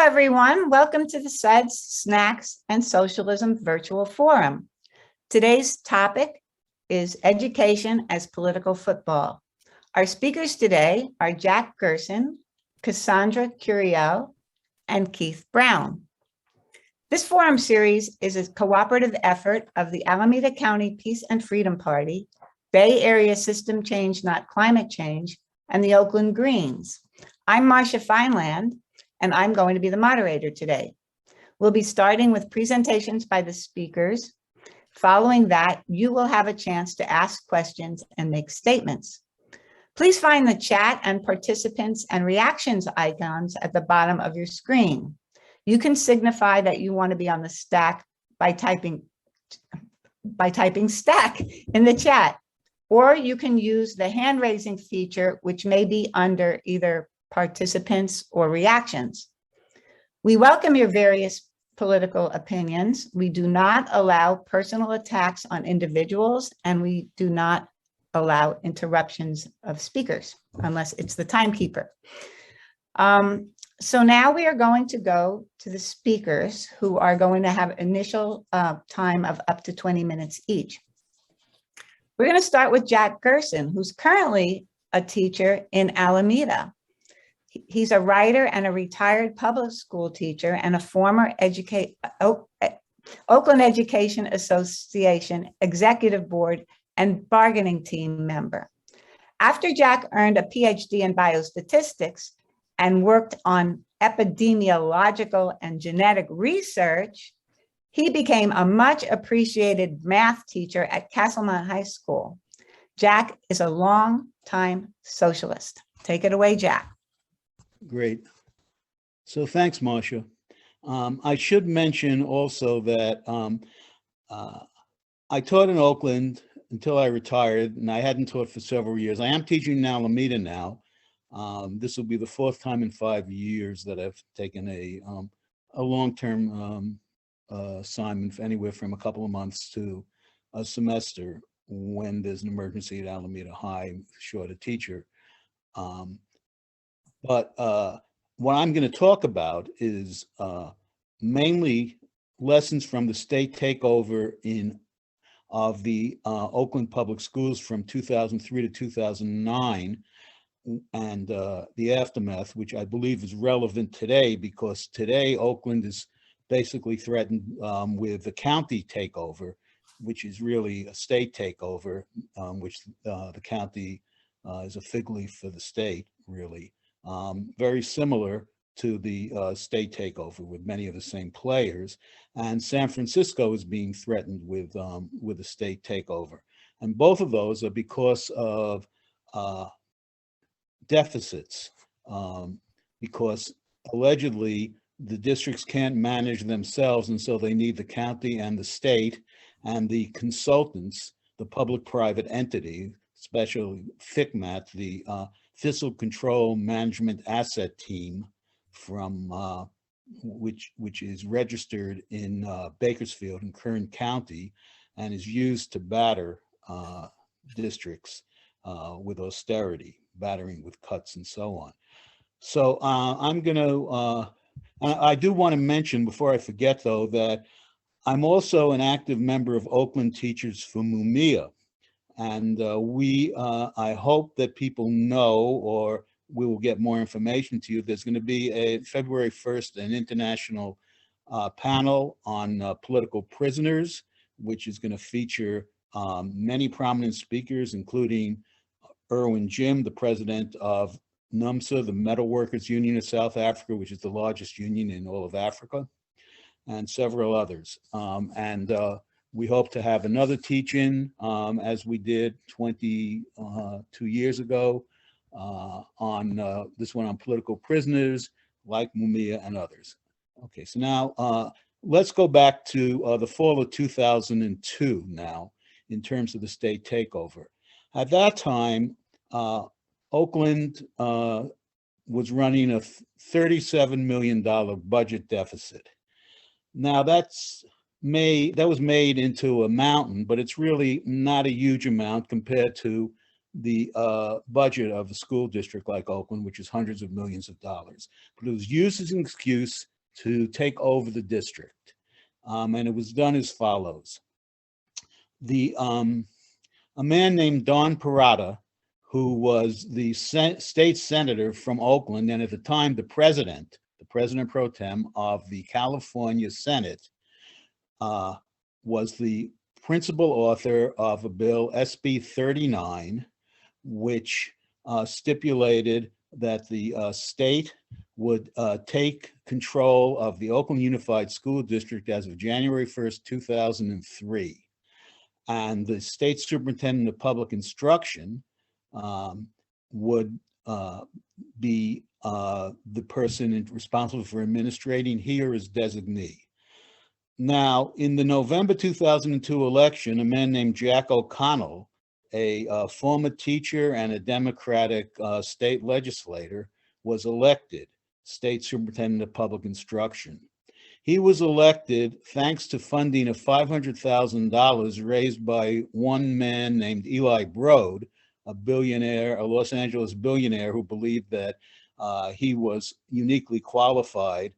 everyone. Welcome to the Suds, Snacks, and Socialism Virtual Forum. Today's topic is education as political football. Our speakers today are Jack Gerson, Cassandra Curiel, and Keith Brown. This forum series is a cooperative effort of the Alameda County Peace and Freedom Party, Bay Area System Change, Not Climate Change, and the Oakland Greens. I'm Marcia Fineland, and I'm going to be the moderator today. We'll be starting with presentations by the speakers. Following that, you will have a chance to ask questions and make statements. Please find the chat and participants and reactions icons at the bottom of your screen. You can signify that you want to be on the stack by typing stack in the chat, or you can use the hand raising feature, which may be under either participants or reactions. We welcome your various political opinions. We do not allow personal attacks on individuals, and we do not allow interruptions of speakers unless it's the timekeeper. So now we are going to go to the speakers, who are going to have initial time of up to 20 minutes each. We're going to start with Jack Gerson, who's currently a teacher in Alameda. He's a writer and a retired public school teacher and a former Oakland Education Association executive board and bargaining team member. After Jack earned a PhD in biostatistics and worked on epidemiological and genetic research, he became a much appreciated math teacher at Castlemont High School. Jack is a long-time socialist. Take it away, Jack. Great. So thanks, Marcia. I should mention also that I taught in Oakland until I retired, and I hadn't taught for several years. I am teaching in Alameda now. This will be the fourth time in 5 years that I've taken a long-term assignment, anywhere from a couple of months to a semester when there's an emergency at Alameda High, short a teacher. But what I'm going to talk about is mainly lessons from the state takeover of the Oakland Public Schools from 2003 to 2009, and the aftermath, which I believe is relevant today, because today Oakland is basically threatened with the county takeover, which is really a state takeover, which the county is a fig leaf for the state, really. Very similar to the state takeover with many of the same players. And San Francisco is being threatened with a state takeover. And both of those are because of deficits, because allegedly the districts can't manage themselves, and so they need the county and the state and the consultants, the public-private entity, especially FCMAT, the Fiscal Control Management Asset Team, from which is registered in Bakersfield in Kern County, and is used to batter districts with austerity, battering with cuts and so on. So I'm going to, I do want to mention before I forget, though, that I'm also an active member of Oakland Teachers for MUMIA. And I hope that people know, or we will get more information to you. There's going to be a February 1st, an international panel on political prisoners, which is going to feature many prominent speakers, including Irwin Jim, the president of NUMSA, the Metal Workers Union of South Africa, which is the largest union in all of Africa, and several others. We hope to have another teach-in, as we did 22 years ago, on this one on political prisoners, like Mumia and others. Okay, so now let's go back to the fall of 2002 now, in terms of the state takeover. At that time, Oakland was running a $37 million budget deficit. Now that was made into a mountain, but it's really not a huge amount compared to the budget of a school district like Oakland, which is hundreds of millions of dollars. But it was used as an excuse to take over the district. And it was done as follows. A man named Don Parada, who was the state senator from Oakland, and at the time the president pro tem of the California Senate, was the principal author of a bill, SB 39, which stipulated that the state would take control of the Oakland Unified School District as of January 1st, 2003. And the state superintendent of public instruction would be the person responsible for administrating he or his designee. Now, in the November 2002 election, a man named Jack O'Connell, a former teacher and a Democratic state legislator, was elected state superintendent of public instruction. He was elected thanks to funding of $500,000 raised by one man named Eli Broad, a billionaire, a Los Angeles billionaire who believed that he was uniquely qualified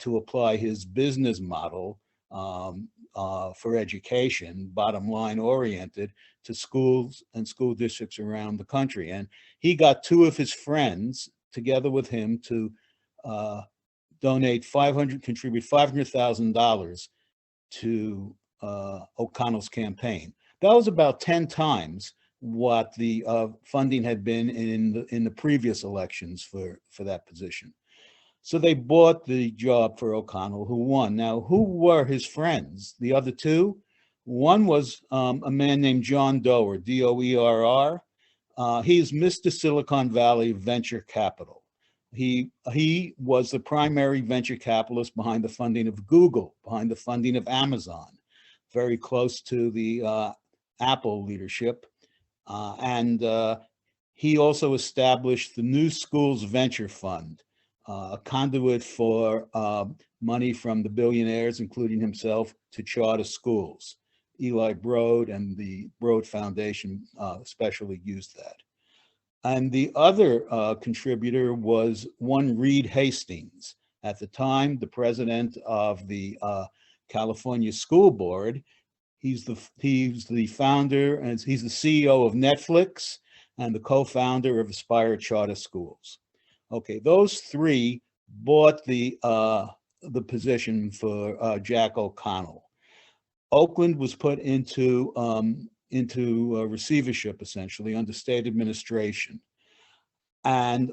to apply his business model for education, bottom line oriented, to schools and school districts around the country. And he got two of his friends together with him to contribute $500,000 to O'Connell's campaign. That was about 10 times what the funding had been in the previous elections for that position. So they bought the job for O'Connell, who won. Now, who were his friends? The other two? One was a man named John Doerr, D-O-E-R-R. He's Mr. Silicon Valley venture capital. He was the primary venture capitalist behind the funding of Google, behind the funding of Amazon, very close to the Apple leadership. And he also established the New Schools Venture Fund, a conduit for money from the billionaires, including himself, to charter schools. Eli Broad and the Broad Foundation especially used that. And the other contributor was one Reed Hastings, at the time the president of the California School Board. He's the founder, and he's the CEO of Netflix and the co-founder of Aspire Charter Schools. Okay, those three bought the position for Jack O'Connell. Oakland was put into receivership, essentially, under state administration. And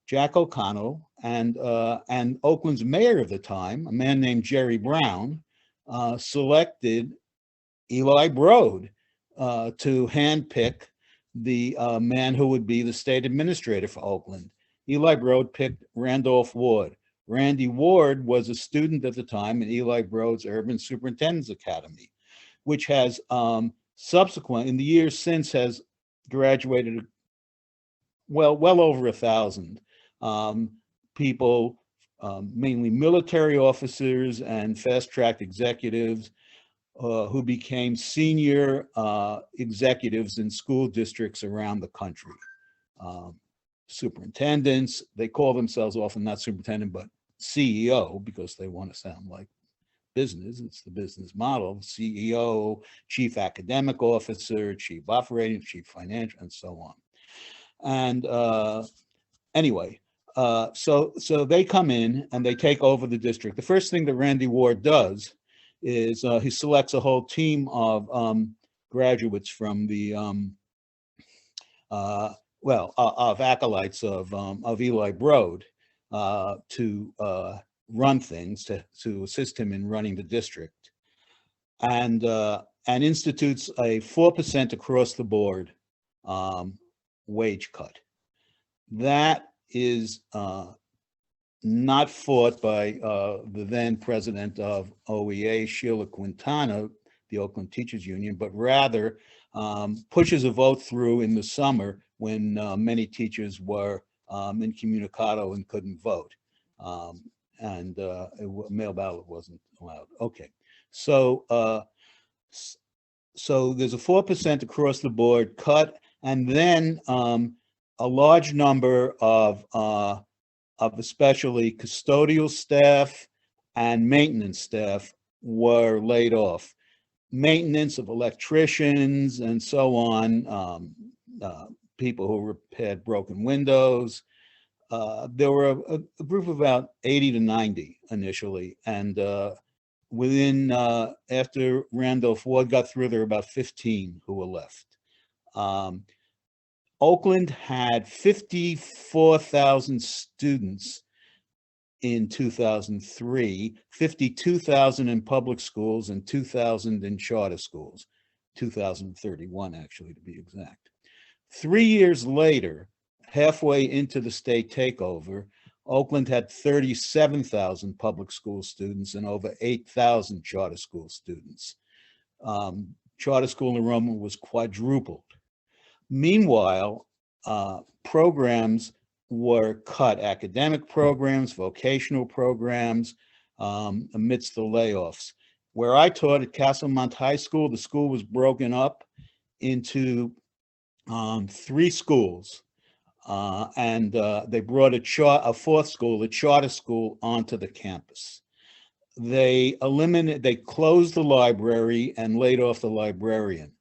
Jack O'Connell, and Oakland's mayor of the time, a man named Jerry Brown, selected Eli Broad to handpick the man who would be the state administrator for Oakland. Eli Broad picked Randolph Ward. Randy Ward was a student at the time in Eli Broad's Urban Superintendent's Academy, which has subsequent, in the years since, has graduated well over 1,000 people, mainly military officers and fast-track executives who became senior executives in school districts around the country. Superintendents, they call themselves often not superintendent, but CEO, because they want to sound like business. It's the business model. CEO, chief academic officer, chief operating, chief financial, and so on. And anyway, so they come in and they take over the district. The first thing that Randy Ward does is he selects a whole team of graduates from the of acolytes of Eli Broad to run things, to assist him in running the district, and institutes a 4% across the board wage cut. That is not fought by the then president of OEA, Sheila Quintana, the Oakland Teachers Union, but rather pushes a vote through in the summer when many teachers were incommunicado and couldn't vote. And mail ballot wasn't allowed. Okay, so there's a 4% across the board cut, And then a large number of especially custodial staff and maintenance staff were laid off. Maintenance of electricians and so on, people who repaired broken windows. There were a group of about 80 to 90 initially, and within, after Randolph Ward got through, there were about 15 who were left. Oakland had 54,000 students in 2003, 52,000 in public schools and 2,000 in charter schools, 2,031 actually to be exact. 3 years later, halfway into the state takeover, Oakland had 37,000 public school students and over 8,000 charter school students. Charter school enrollment was quadrupled. Meanwhile, programs were cut, academic programs, vocational programs, amidst the layoffs. Where I taught at Castlemont High School, the school was broken up into 3 schools, and they brought a fourth school, a charter school, onto the campus. They closed the library and laid off the librarian.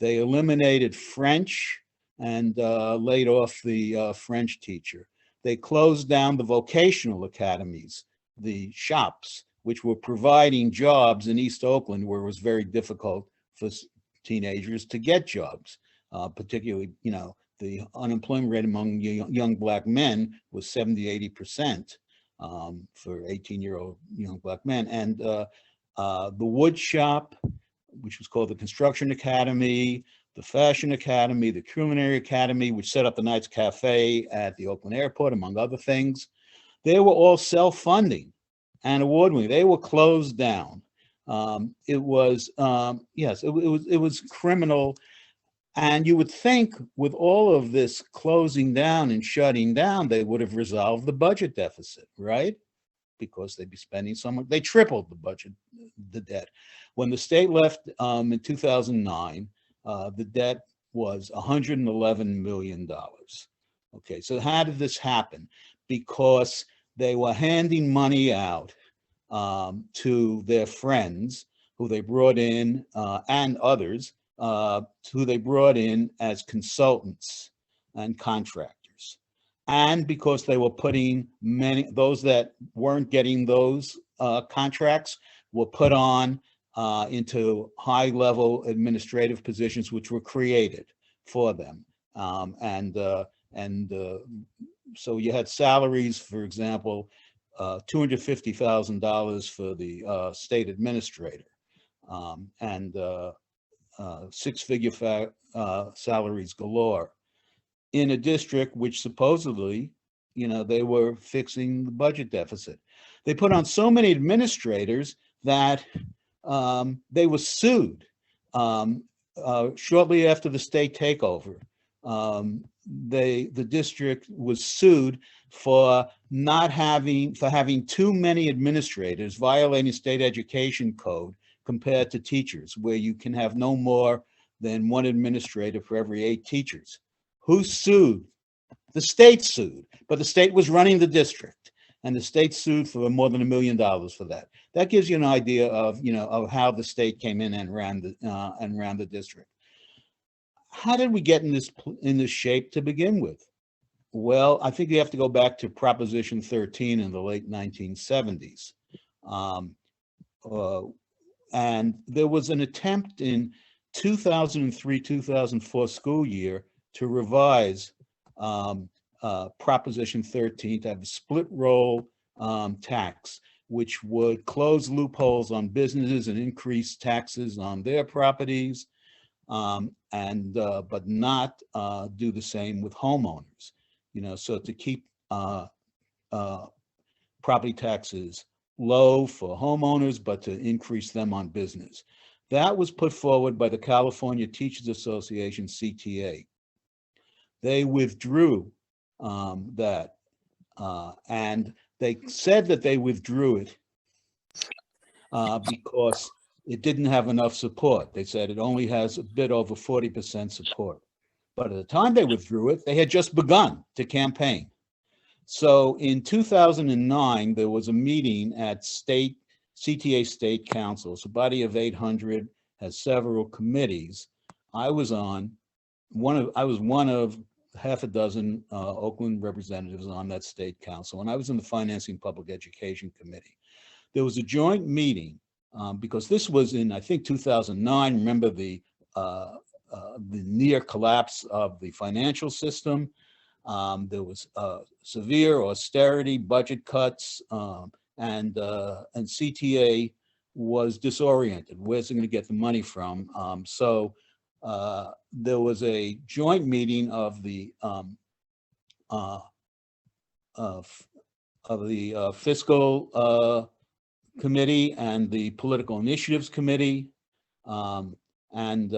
They eliminated French and laid off the French teacher. They closed down the vocational academies, the shops, which were providing jobs in East Oakland, where it was very difficult for teenagers to get jobs, particularly, the unemployment rate among young Black men was 70–80% for 18-year-old young Black men. And the wood shop, which was called the Construction Academy, the Fashion Academy, the Culinary Academy, which set up the Knights Cafe at the Oakland Airport, among other things, they were all self-funding and award-winning. They were closed down. It was criminal. And you would think with all of this closing down and shutting down, they would have resolved the budget deficit, right? Because they'd be spending so much. They tripled the budget, the debt. When the state left in 2009, the debt was $111 million. Okay, so how did this happen? Because they were handing money out to their friends who they brought in and others who they brought in as consultants and contractors. And because they were putting those that weren't getting those contracts were put on into high-level administrative positions, which were created for them. So you had salaries, for example, $250,000 for the state administrator, and six-figure salaries galore in a district which supposedly, they were fixing the budget deficit. They put on so many administrators that they were sued shortly after the state takeover. The district was sued for having too many administrators, violating state education code compared to teachers, where you can have no more than 1 administrator for every 8 teachers. Who sued? The state sued, but the state was running the district, and the state sued for more than $1 million for that. That gives you an idea of of how the state came in and ran the district. How did we get in this shape to begin with? Well, I think you have to go back to Proposition 13 in the late 1970s. And there was an attempt in 2003-2004 school year to revise Proposition 13 to have a split roll tax, which would close loopholes on businesses and increase taxes on their properties, but not do the same with homeowners. So to keep property taxes low for homeowners, but to increase them on business. That was put forward by the California Teachers Association, CTA. They withdrew that, and they said that they withdrew it because it didn't have enough support. They said it only has a bit over 40% support. But at the time they withdrew it, they had just begun to campaign. So in 2009, there was a meeting at CTA State Council. It's a body of 800, has several committees. I was one of half a dozen Oakland representatives on that state council, and I was in the Financing Public Education Committee. There was a joint meeting because this was in, I think, 2009. Remember the near collapse of the financial system. There was severe austerity, budget cuts, and CTA was disoriented. Where's it going to get the money from? So there was a joint meeting of the fiscal committee and the political initiatives committee, and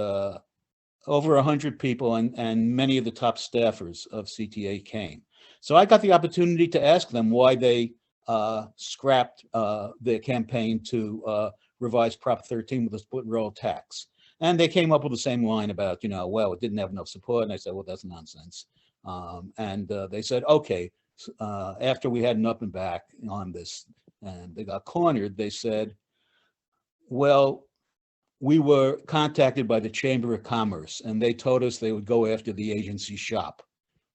over 100 people and many of the top staffers of CTA came. So I got the opportunity to ask them why they scrapped their campaign to revise Prop 13 with a split roll tax. And they came up with the same line about, well, it didn't have enough support. And I said, well, that's nonsense. And they said, okay, after we had an up and back on this and they got cornered, they said, well, we were contacted by the Chamber of Commerce and they told us they would go after the agency shop,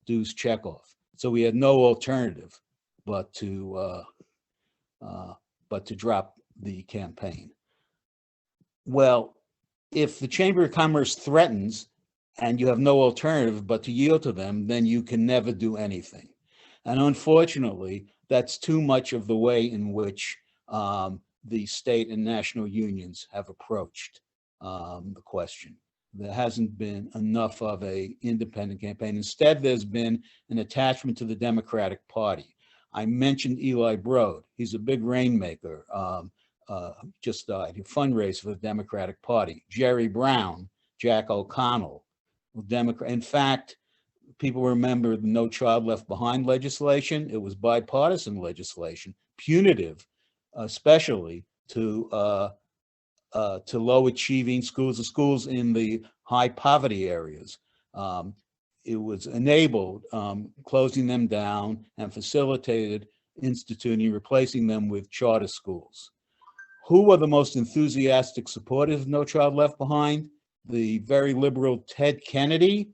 dues checkoff. So we had no alternative but to drop the campaign. Well, if the Chamber of Commerce threatens and you have no alternative but to yield to them, then you can never do anything. And unfortunately, that's too much of the way in which the state and national unions have approached the question. There hasn't been enough of an independent campaign. Instead, there's been an attachment to the Democratic Party. I mentioned Eli Broad. He's a big rainmaker. Just died. He fundraised for the Democratic Party. Jerry Brown, Jack O'Connell, Democrat. In fact, people remember the No Child Left Behind legislation. It was bipartisan legislation, punitive, especially to low achieving schools, the schools in the high poverty areas. It was enabled closing them down and facilitated instituting, replacing them with charter schools. Who were the most enthusiastic supporters of No Child Left Behind? The very liberal Ted Kennedy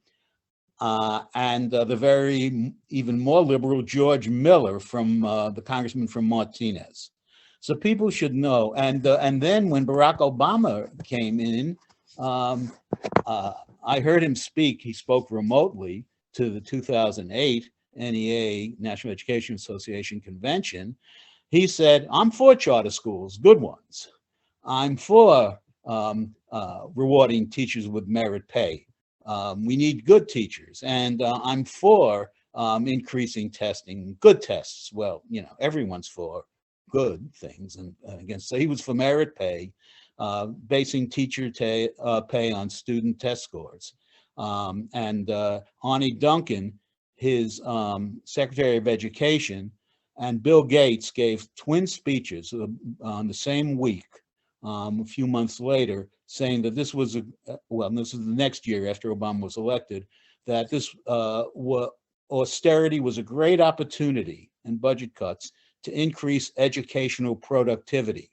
and the very even more liberal George Miller from the congressman from Martinez. So people should know. And then when Barack Obama came in, I heard him speak. He spoke remotely to the 2008 NEA, National Education Association convention. He said, I'm for charter schools, good ones. I'm for rewarding teachers with merit pay. We need good teachers. And I'm for increasing testing, good tests. Well, everyone's for good things. And again, so he was for merit pay, basing teacher pay on student test scores. And Arnie Duncan, his Secretary of Education, and Bill Gates gave twin speeches on the same week, a few months later, saying that this was this is the next year after Obama was elected, that this austerity was a great opportunity and budget cuts to increase educational productivity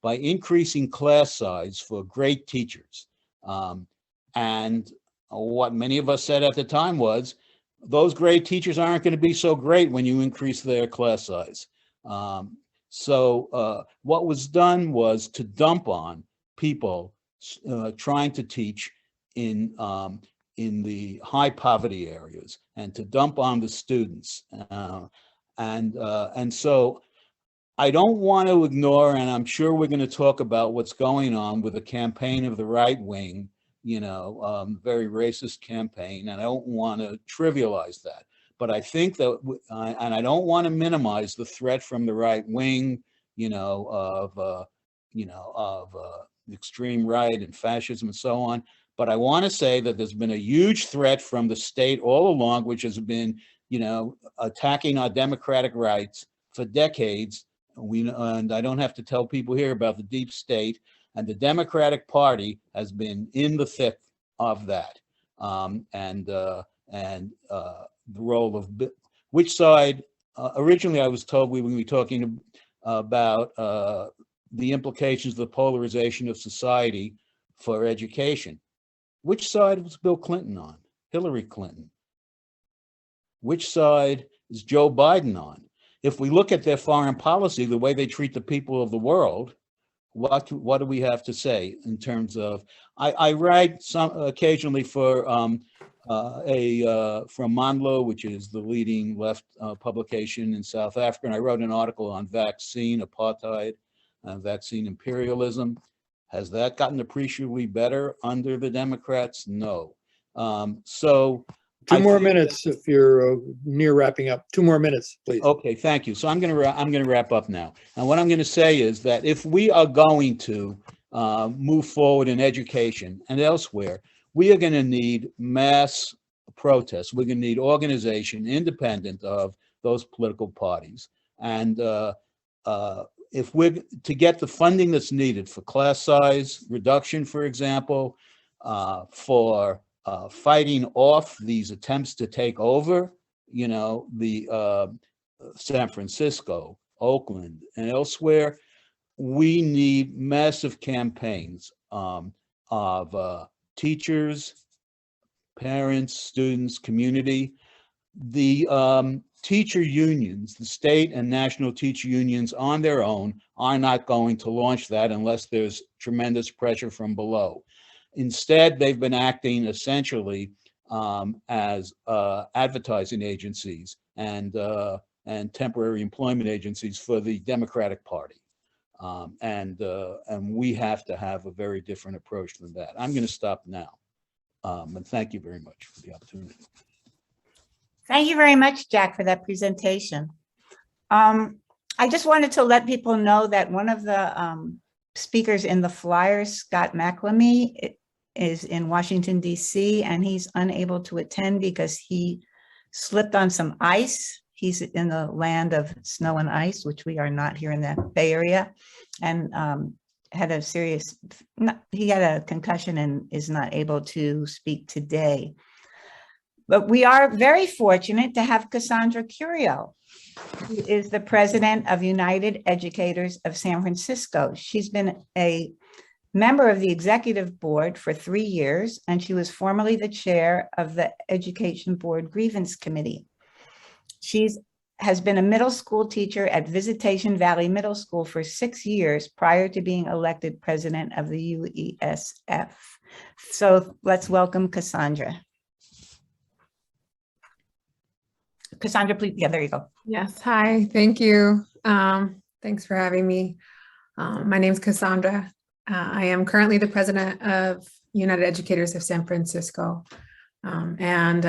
by increasing class size for great teachers. And what many of us said at the time was, those great teachers aren't going to be so great when you increase their class size. So what was done was to dump on people trying to teach in the high poverty areas and to dump on the students. And so I don't want to ignore, and I'm sure we're going to talk about what's going on with the campaign of the right wing, very racist campaign, and I don't want to trivialize that. But I think that, and I don't want to minimize the threat from the right wing, of extreme right and fascism and so on. But I want to say that there's been a huge threat from the state all along, which has been, attacking our democratic rights for decades. And I don't have to tell people here about the deep state, and the Democratic Party has been in the thick of that. the role of which side. Originally, I was told we were going to be talking about the implications of the polarization of society for education. Which side was Bill Clinton on? Hillary Clinton. Which side is Joe Biden on? If we look at their foreign policy, the way they treat the people of the world, what do we have to say in terms of? I write occasionally for from Monlo, which is the leading left publication in South Africa, and I wrote an article on vaccine apartheid, vaccine imperialism. Has that gotten appreciably better under the Democrats? No. So 2 more minutes if you're near wrapping up. 2 more minutes, please. Okay, thank you. So I'm going to wrap up now. And what I'm going to say is that if we are going to move forward in education and elsewhere, we are going to need mass protests. We're going to need organization independent of those political parties. And if we're to get the funding that's needed for class size reduction, for example, for fighting off these attempts to take over, the San Francisco, Oakland, and elsewhere, we need massive campaigns of teachers, parents, students, community. The teacher unions, the state and national teacher unions on their own are not going to launch that unless there's tremendous pressure from below. Instead, they've been acting essentially as advertising agencies and temporary employment agencies for the Democratic Party. And we have to have a very different approach than that. I'm going to stop now. And thank you very much for the opportunity. Thank you very much, Jack, for that presentation. I just wanted to let people know that one of the speakers in the flyers, Scott McLemee, is in Washington, D.C., and he's unable to attend because he slipped on some ice. He's in the land of snow and ice, which we are not here in the Bay Area, and had a serious, he had a concussion and is not able to speak today. But we are very fortunate to have Cassandra Curiel, who is the president of United Educators of San Francisco. She's been a member of the executive board for 3 years, and she was formerly the chair of the Education Board Grievance Committee. She has been a middle school teacher at Visitation Valley Middle School for 6 years prior to being elected president of the UESF. So let's welcome Cassandra. Cassandra, please. Yeah, there you go. Yes. Hi. Thank you. Thanks for having me. My name is Cassandra. I am currently the president of United Educators of San Francisco. And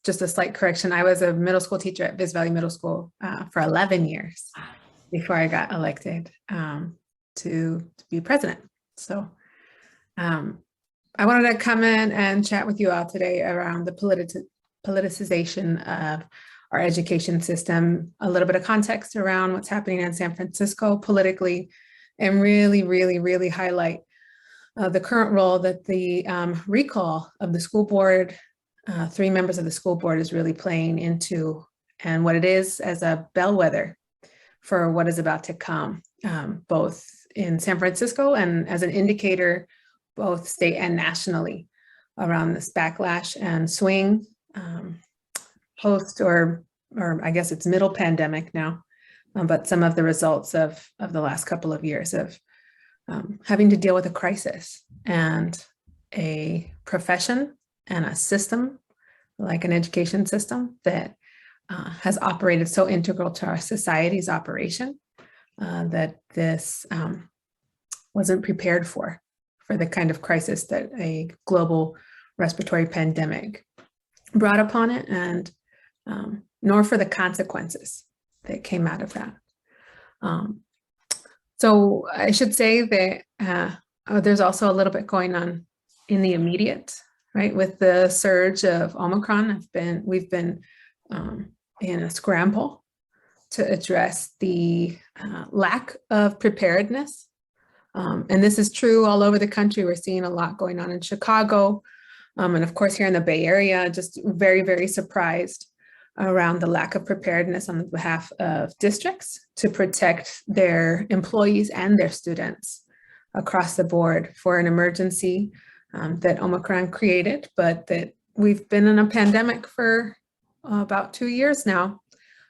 just a slight correction, I was a middle school teacher at Vis Valley Middle School for 11 years before I got elected to be president. So I wanted to come in and chat with you all today around the politicization of our education system, a little bit of context around what's happening in San Francisco politically, and really highlight the current role that the recall of the school board, 3 members of the school board, is really playing into, and what it is as a bellwether for what is about to come, both in San Francisco and as an indicator, both state and nationally, around this backlash and swing post or I guess it's middle pandemic now, but some of the results of the last couple of years of having to deal with a crisis and a profession and a system like an education system that has operated so integral to our society's operation that this wasn't prepared for the kind of crisis that a global respiratory pandemic brought upon it, and nor for the consequences that came out of that. So I should say that there's also a little bit going on in the immediate, right? With the surge of Omicron, we've been in a scramble to address the lack of preparedness. And this is true all over the country. We're seeing a lot going on in Chicago, And of course, here in the Bay Area, just very, very surprised around the lack of preparedness on the behalf of districts to protect their employees and their students across the board for an emergency that Omicron created, but that we've been in a pandemic for about 2 years now.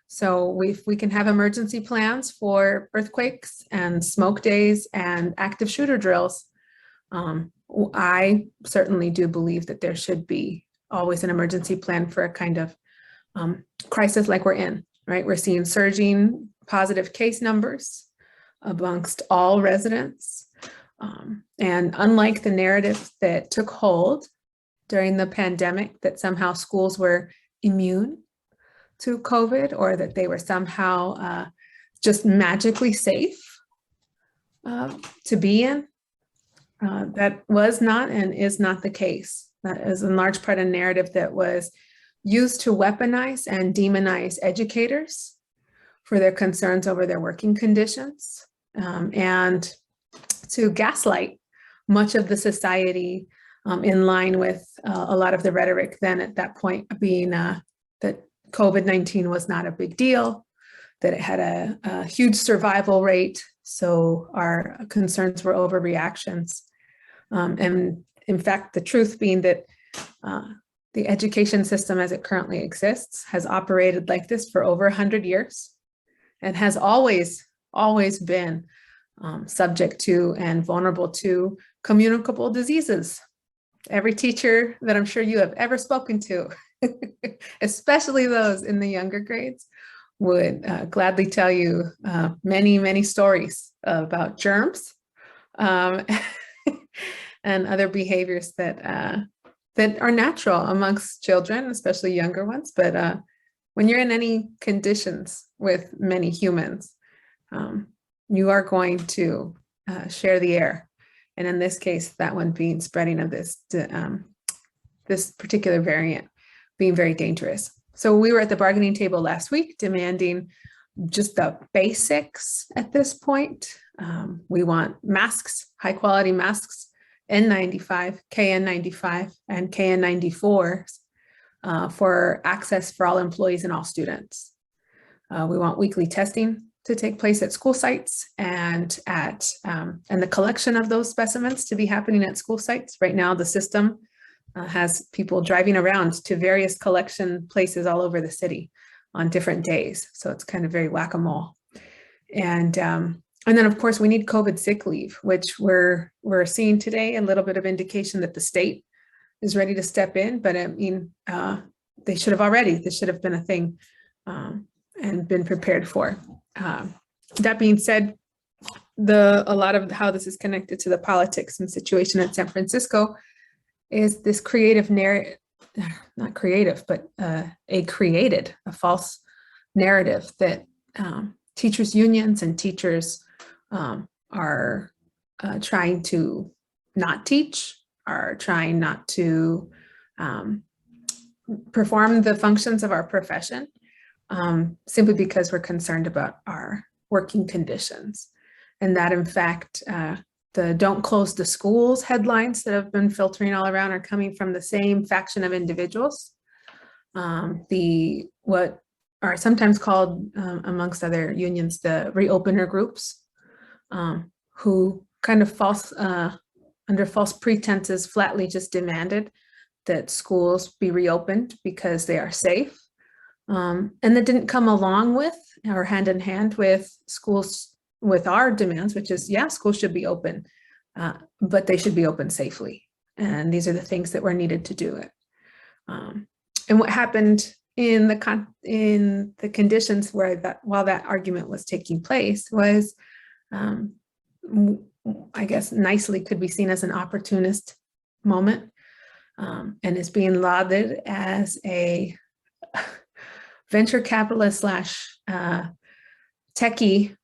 So we can have emergency plans for earthquakes and smoke days and active shooter drills. I certainly do believe that there should be always an emergency plan for a kind of crisis like we're in, right? We're seeing surging positive case numbers amongst all residents. And unlike the narrative that took hold during the pandemic, that somehow schools were immune to COVID or that they were somehow just magically safe to be in, that was not and is not the case. That is in large part a narrative that was used to weaponize and demonize educators for their concerns over their working conditions, and to gaslight much of the society in line with a lot of the rhetoric then at that point being that COVID-19 was not a big deal, that it had a huge survival rate, so our concerns were overreactions. And in fact, the truth being that the education system as it currently exists has operated like this for over 100 years and has always been subject to and vulnerable to communicable diseases. Every teacher that I'm sure you have ever spoken to, especially those in the younger grades, would gladly tell you many, many stories about germs and other behaviors that are natural amongst children, especially younger ones. But when you're in any conditions with many humans, you are going to share the air. And in this case, that one being spreading of this particular variant being very dangerous. So we were at the bargaining table last week demanding just the basics at this point. We want masks, high quality masks, N95, KN95, and KN94 for access for all employees and all students. We want weekly testing to take place at school sites and the collection of those specimens to be happening at school sites. Right now, the system has people driving around to various collection places all over the city on different days. So it's kind of very whack-a-mole. And then of course we need COVID sick leave, which we're seeing today a little bit of indication that the state is ready to step in, but I mean, this should have been a thing and been prepared for. That being said, a lot of how this is connected to the politics and situation in San Francisco is this creative narrative, not creative, but a false narrative that teachers unions and teachers are trying to not teach, are trying not to perform the functions of our profession, simply because we're concerned about our working conditions. And that in fact, the "don't close the schools" headlines that have been filtering all around are coming from the same faction of individuals. What are sometimes called, amongst other unions, the reopener groups, who kind of under false pretenses flatly just demanded that schools be reopened because they are safe. And that didn't come along with or hand in hand with with our demands, which is, yeah, schools should be open, but they should be open safely. And these are the things that were needed to do it. And what happened in the conditions while that argument was taking place was, I guess nicely could be seen as an opportunist moment, and is being lauded as a venture capitalist / techie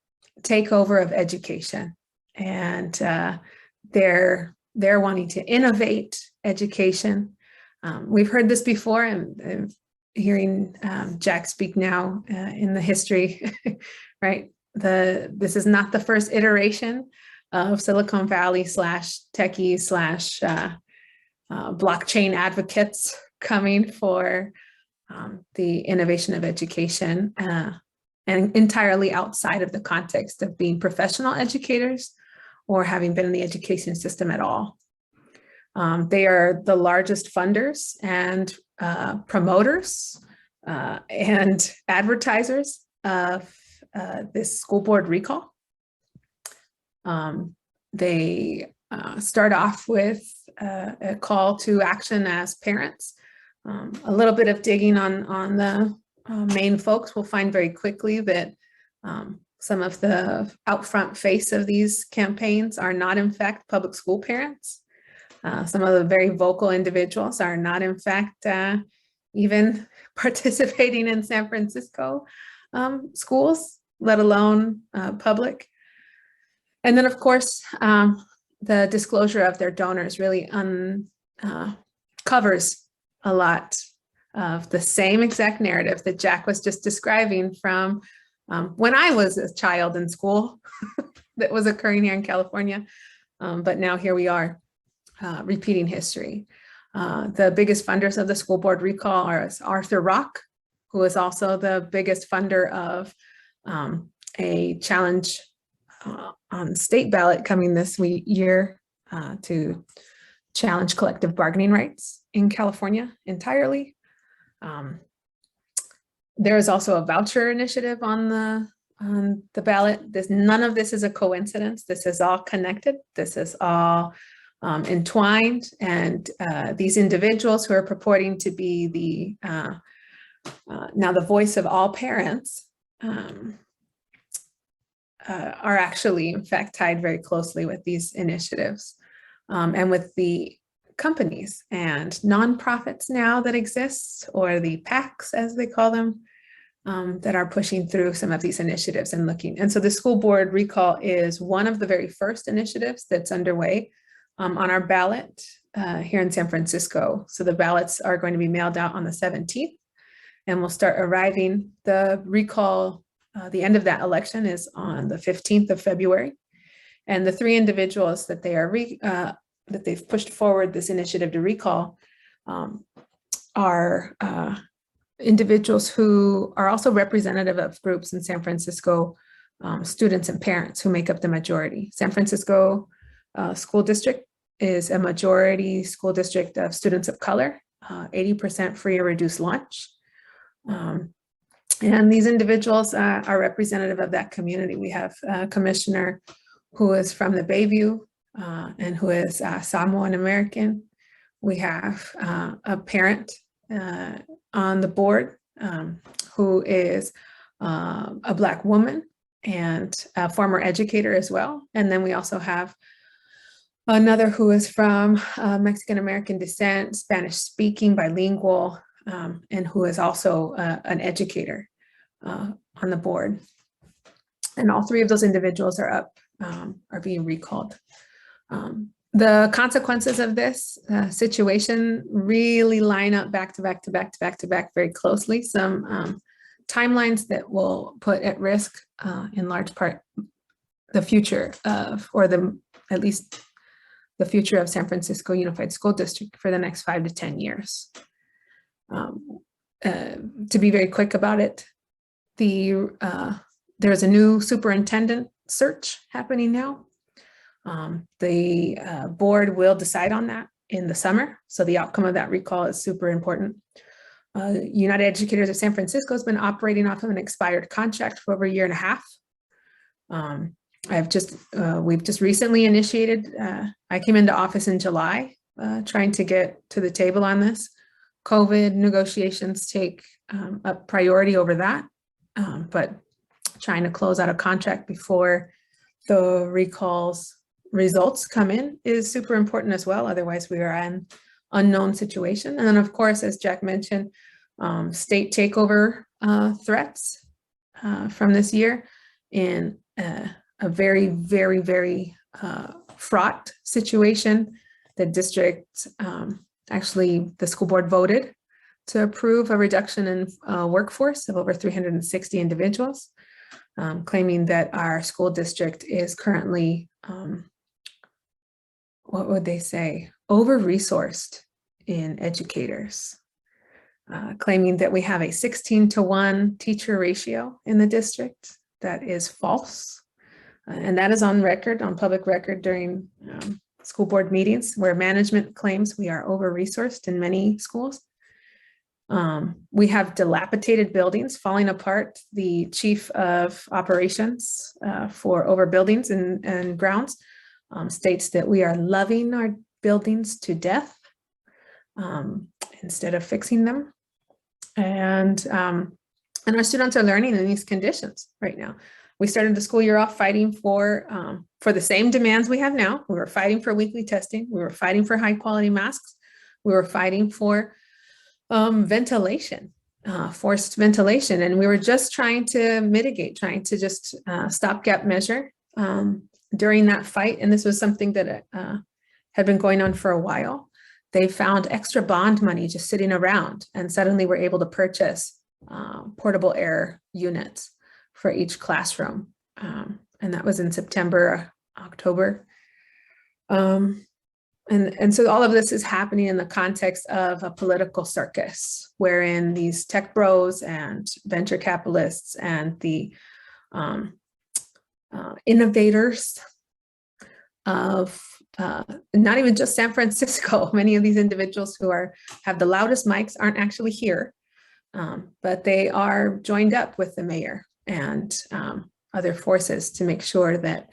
takeover of education. And they're wanting to innovate education. We've heard this before, and hearing Jack speak now in the history, right? This is not the first iteration of Silicon Valley / techie blockchain advocates coming for the innovation of education, and entirely outside of the context of being professional educators or having been in the education system at all. They are the largest funders and promoters and advertisers of this school board recall. They start off with a call to action as parents. A little bit of digging on the main folks, will find very quickly that some of the out front face of these campaigns are not in fact public school parents. Some of the very vocal individuals are not in fact even participating in San Francisco schools, let alone public. And then of course, the disclosure of their donors really covers a lot of the same exact narrative that Jack was just describing from when I was a child in school that was occurring here in California. But now here we are repeating history. The biggest funders of the school board recall are Arthur Rock, who is also the biggest funder of a challenge on state ballot coming this year to challenge collective bargaining rights in California entirely. There is also a voucher initiative on the ballot. None of this is a coincidence. This is all connected. This is all entwined. And these individuals who are purporting to be now the voice of all parents are actually, in fact, tied very closely with these initiatives and with the companies and nonprofits now that exist, or the PACs as they call them, that are pushing through some of these initiatives and looking. And so the school board recall is one of the very first initiatives that's underway on our ballot here in San Francisco. So the ballots are going to be mailed out on the 17th and will start arriving. The recall, the end of that election is on the 15th of February. And the three individuals that they are that they've pushed forward this initiative to recall are individuals who are also representative of groups in San Francisco, students and parents who make up the majority. San Francisco School District is a majority school district of students of color, 80% free or reduced lunch. And these individuals are representative of that community. We have a commissioner who is from the Bayview and who is Samoan American. We have a parent on the board who is a Black woman and a former educator as well. And then we also have another who is from Mexican American descent, Spanish speaking, bilingual, and who is also an educator on the board. And all three of those individuals are being recalled. The consequences of this situation really line up back to back very closely. Some timelines that will put at risk, in large part, the future of, or at least the future of San Francisco Unified School District for the next 5 to 10 years. To be very quick about it, there's a new superintendent search happening now. The board will decide on that in the summer. So the outcome of that recall is super important. United Educators of San Francisco has been operating off of an expired contract for over 1.5 years. We've just recently initiated, I came into office in July, trying to get to the table on this. COVID negotiations take a priority over that, but trying to close out a contract before the recall's results come in is super important as well. Otherwise, we are in an unknown situation. And then, of course, as Jack mentioned, state takeover threats from this year in a very, very, very fraught situation. The district, actually, the school board voted to approve a reduction in workforce of over 360 individuals, claiming that our school district is currently what would they say, over-resourced in educators, claiming that we have a 16-to-1 teacher ratio in the district. That is false. And that is on record, on public record during school board meetings where management claims we are over-resourced in many schools. We have dilapidated buildings falling apart. The chief of operations for over buildings and grounds states that we are loving our buildings to death instead of fixing them. And our students are learning in these conditions right now. We started the school year off fighting for the same demands we have now. We were fighting for weekly testing. We were fighting for high quality masks. We were fighting for ventilation, forced ventilation. And we were just trying to mitigate, trying to just stopgap measure during that fight. And this was something that had been going on for a while. They found extra bond money just sitting around, and suddenly were able to purchase portable air units for each classroom. And that was in September, October. And so all of this is happening in the context of a political circus, wherein these tech bros and venture capitalists and the innovators of not even just San Francisco, many of these individuals who have the loudest mics aren't actually here, but they are joined up with the mayor and other forces to make sure that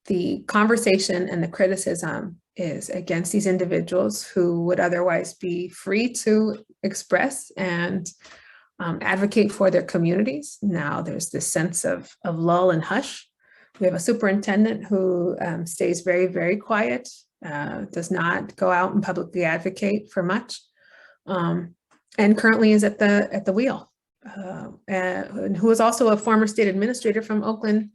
the conversation and the criticism is against these individuals who would otherwise be free to express and advocate for their communities. Now there's this sense of lull and hush. We have a superintendent who stays very, very quiet, does not go out and publicly advocate for much, and currently is at the wheel, and who is also a former state administrator from Oakland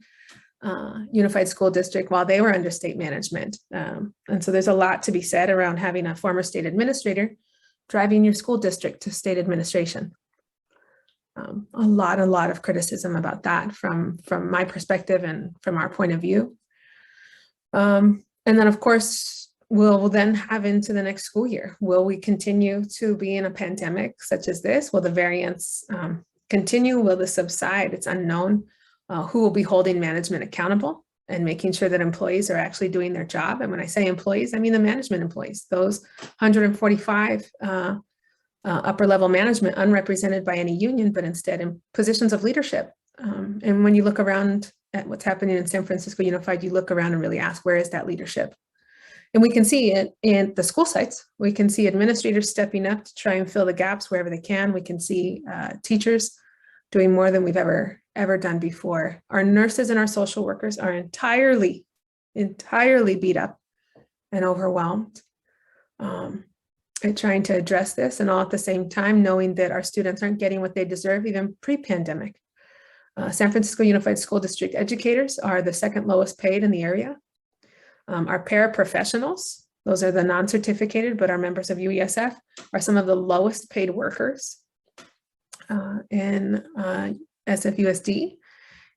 Unified School District while they were under state management. And so there's a lot to be said around having a former state administrator driving your school district to state administration. A lot of criticism about that from my perspective and from our point of view. And then of course, we'll then have into the next school year. Will we continue to be in a pandemic such as this? Will the variants continue? Will this subside? It's unknown. Who will be holding management accountable and making sure that employees are actually doing their job? And when I say employees, I mean the management employees, those 145 upper level management unrepresented by any union, but instead in positions of leadership. And when you look around at what's happening in San Francisco Unified, you look around and really ask, where is that leadership? And we can see it in the school sites. We can see administrators stepping up to try and fill the gaps wherever they can. We can see teachers doing more than we've ever done before. Our nurses and our social workers are entirely beat up and overwhelmed at trying to address this, and all at the same time knowing that our students aren't getting what they deserve even pre-pandemic. San Francisco Unified School District educators are the second lowest paid in the area. Our paraprofessionals, those are the non-certificated but are members of UESF, are some of the lowest paid workers in SFUSD,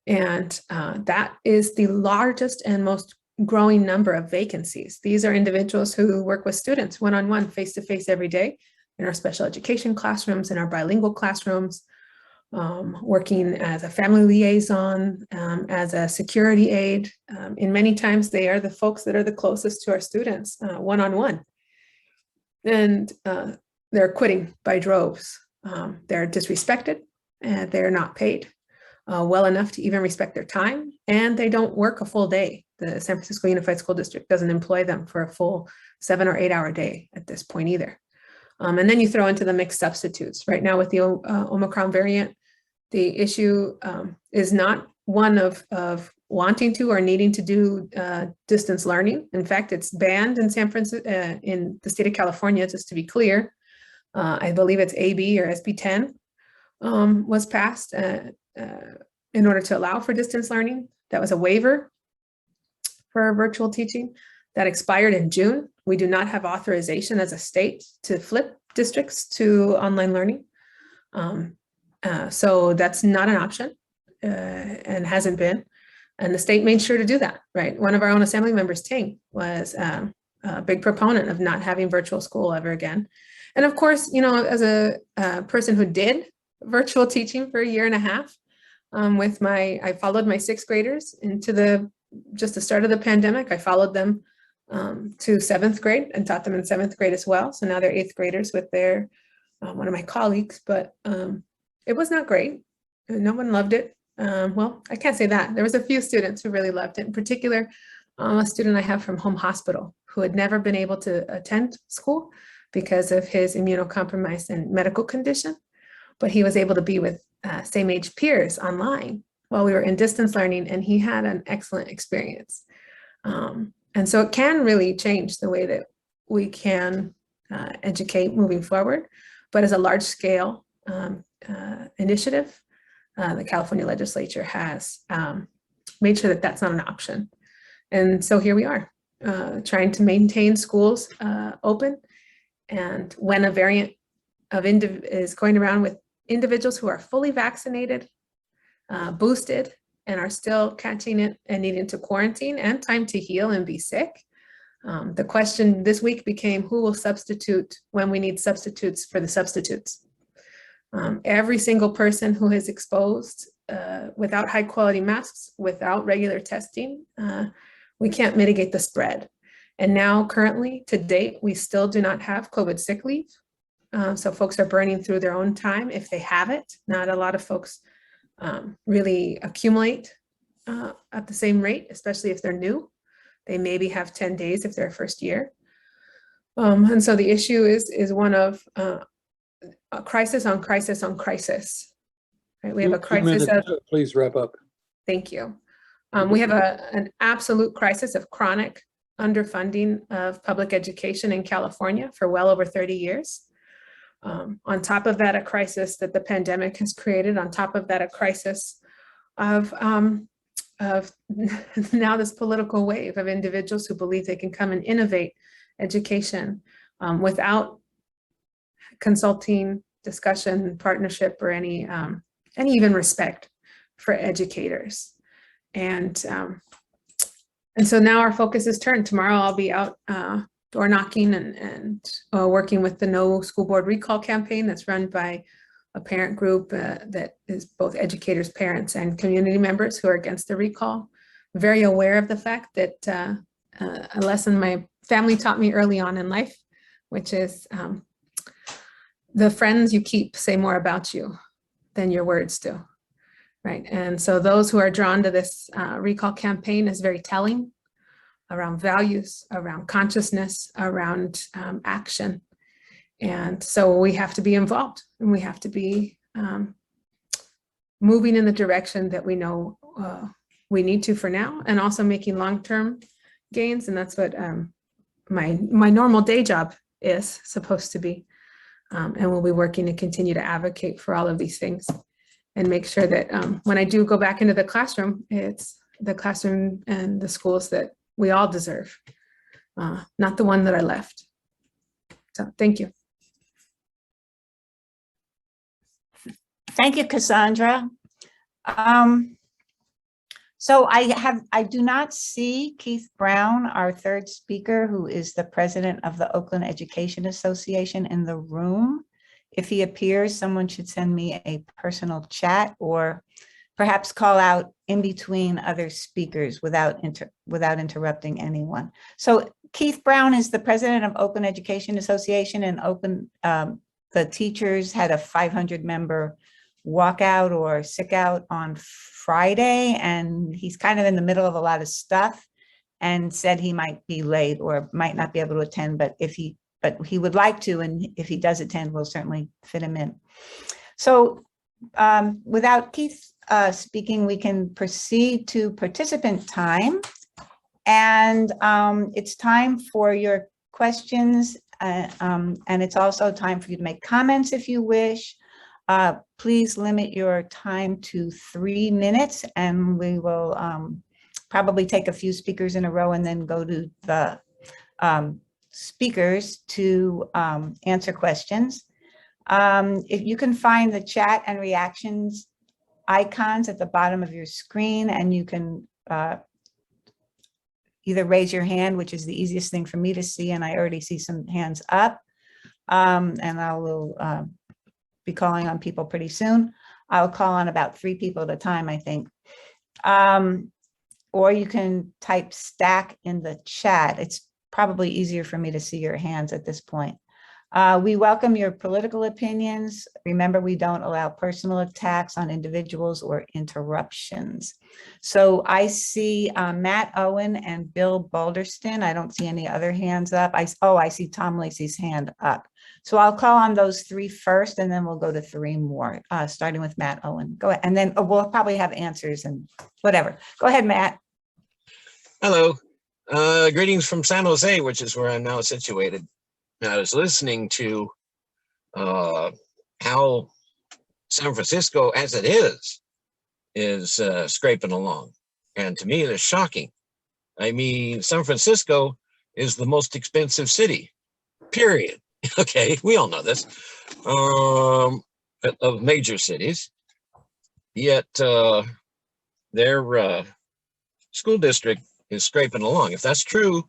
and that is the largest and most growing number of vacancies. These are individuals who work with students one-on-one, face-to-face every day in our special education classrooms, in our bilingual classrooms, working as a family liaison, as a security aide. And many times they are the folks that are the closest to our students one-on-one. And they're quitting by droves. They're disrespected, and they're not paid well enough to even respect their time, and they don't work a full day. The San Francisco Unified School District doesn't employ them for a full 7 or 8 hour day at this point either. And then you throw into the mixed substitutes. Right now with the Omicron variant, the issue is not one of wanting to or needing to do distance learning. In fact, it's banned in San Francisco, in the state of California, just to be clear. I believe it's AB or SB 10 was passed in order to allow for distance learning. That was a waiver for virtual teaching that expired in June. We do not have authorization as a state to flip districts to online learning. So that's not an option and hasn't been. And the state made sure to do that, right? One of our own assembly members, Ting, was a big proponent of not having virtual school ever again. And of course, you know, as a person who did virtual teaching for a year and a half, I followed my sixth graders into just the start of the pandemic. I followed them to seventh grade and taught them in seventh grade as well. So now they're eighth graders with their one of my colleagues, but it was not great. No one loved it. Well, I can't say that. There was a few students who really loved it. In particular, a student I have from home hospital who had never been able to attend school because of his immunocompromised and medical condition, but he was able to be with same age peers online while we were in distance learning, and he had an excellent experience. And so it can really change the way that we can educate moving forward, but as a large scale initiative, the California legislature has made sure that that's not an option. And so here we are, trying to maintain schools open. And when a variant is going around with individuals who are fully vaccinated, boosted, and are still catching it and needing to quarantine and time to heal and be sick, the question this week became, who will substitute when we need substitutes for the substitutes? Every single person who is exposed without high quality masks, without regular testing, we can't mitigate the spread. And now currently, to date, we still do not have COVID sick leave. So folks are burning through their own time if they have it. Not a lot of folks really accumulate at the same rate, especially if they're new. They maybe have 10 days if they're first year. And so the issue is one of a crisis on crisis on crisis. Right? We have a crisis of, Please wrap up. thank you. We have an absolute crisis of chronic underfunding of public education in California for well over 30 years. On top of that, a crisis that the pandemic has created. On top of that, a crisis of now this political wave of individuals who believe they can come and innovate education without consulting, discussion, partnership, or any even respect for educators. And so now our focus is turned. Tomorrow I'll be out door knocking and working with the No School Board Recall campaign that's run by a parent group that is both educators, parents, and community members who are against the recall. Very aware of the fact that a lesson my family taught me early on in life, which is the friends you keep say more about you than your words do, right? And so those who are drawn to this recall campaign is very telling around values, around consciousness, around action. And so we have to be involved, and we have to be moving in the direction that we know we need to for now, and also making long-term gains. And that's what my normal day job is supposed to be. And we'll be working to continue to advocate for all of these things and make sure that when I do go back into the classroom, it's the classroom and the schools that we all deserve, not the one that I left. So thank you. Thank you, Cassandra. So I do not see Keith Brown, our third speaker, who is the president of the Oakland Education Association, in the room. If he appears, someone should send me a personal chat or perhaps call out in between other speakers without interrupting anyone. So Keith Brown is the president of Oakland Education Association, and Oakland, the teachers had a 500-member walkout or sick out on Friday, and he's kind of in the middle of a lot of stuff and said he might be late or might not be able to attend, but he would like to, and if he does attend, we'll certainly fit him in. So without Keith speaking, we can proceed to participant time, and it's time for your questions, and it's also time for you to make comments if you wish. Please limit your time to 3 minutes, and we will probably take a few speakers in a row and then go to the speakers to answer questions. If you can find the chat and reactions icons at the bottom of your screen, and you can either raise your hand, which is the easiest thing for me to see, and I already see some hands up, and I will be calling on people pretty soon. I'll call on about 3 people at a time, I think. Or you can type stack in the chat. It's probably easier for me to see your hands at this point. We welcome your political opinions. Remember, we don't allow personal attacks on individuals or interruptions. So I see Matt Owen and Bill Balderston. I don't see any other hands up. I see Tom Lacey's hand up. So I'll call on those 3 first, and then we'll go to 3 more, starting with Matt Owen. Go ahead, and then we'll probably have answers and whatever. Go ahead, Matt. Hello. Greetings from San Jose, which is where I'm now situated. I was listening to how San Francisco, as it is scraping along. And to me, it is shocking. I mean, San Francisco is the most expensive city, period. Okay, we all know this, of major cities. Yet their school district is scraping along. If that's true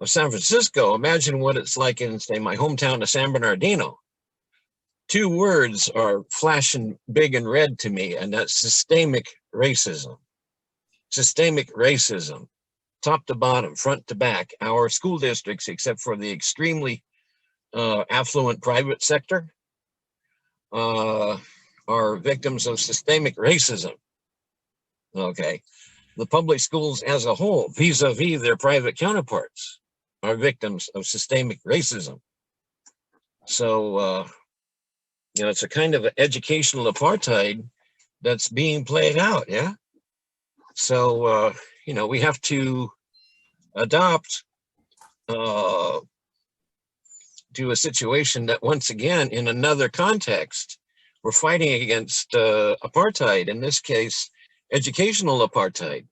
of San Francisco, imagine what it's like in, say, my hometown of San Bernardino. 2 words are flashing big and red to me, and that's systemic racism. Systemic racism, top to bottom, front to back. Our school districts, except for the extremely affluent private sector, are victims of systemic racism. Okay. The public schools as a whole, vis-a-vis their private counterparts, are victims of systemic racism. So, it's a kind of an educational apartheid that's being played out, yeah? So, we have to adopt to a situation that, once again, in another context, we're fighting against apartheid, in this case, educational apartheid.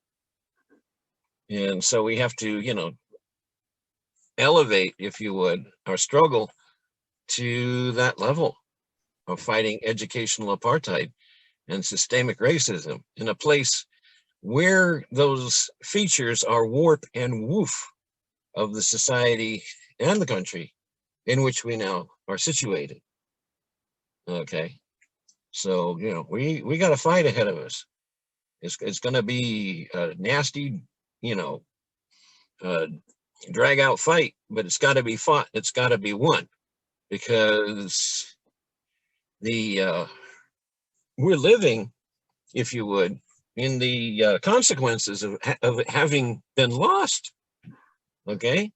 And so we have to, elevate, if you would, our struggle to that level of fighting educational apartheid and systemic racism in a place where those features are warp and woof of the society and the country in which we now are situated. Okay. So, we got a fight ahead of us. It's going to be a nasty, drag out fight, but it's got to be fought. It's got to be won, because we're living, if you would, in the consequences of it having been lost. Okay,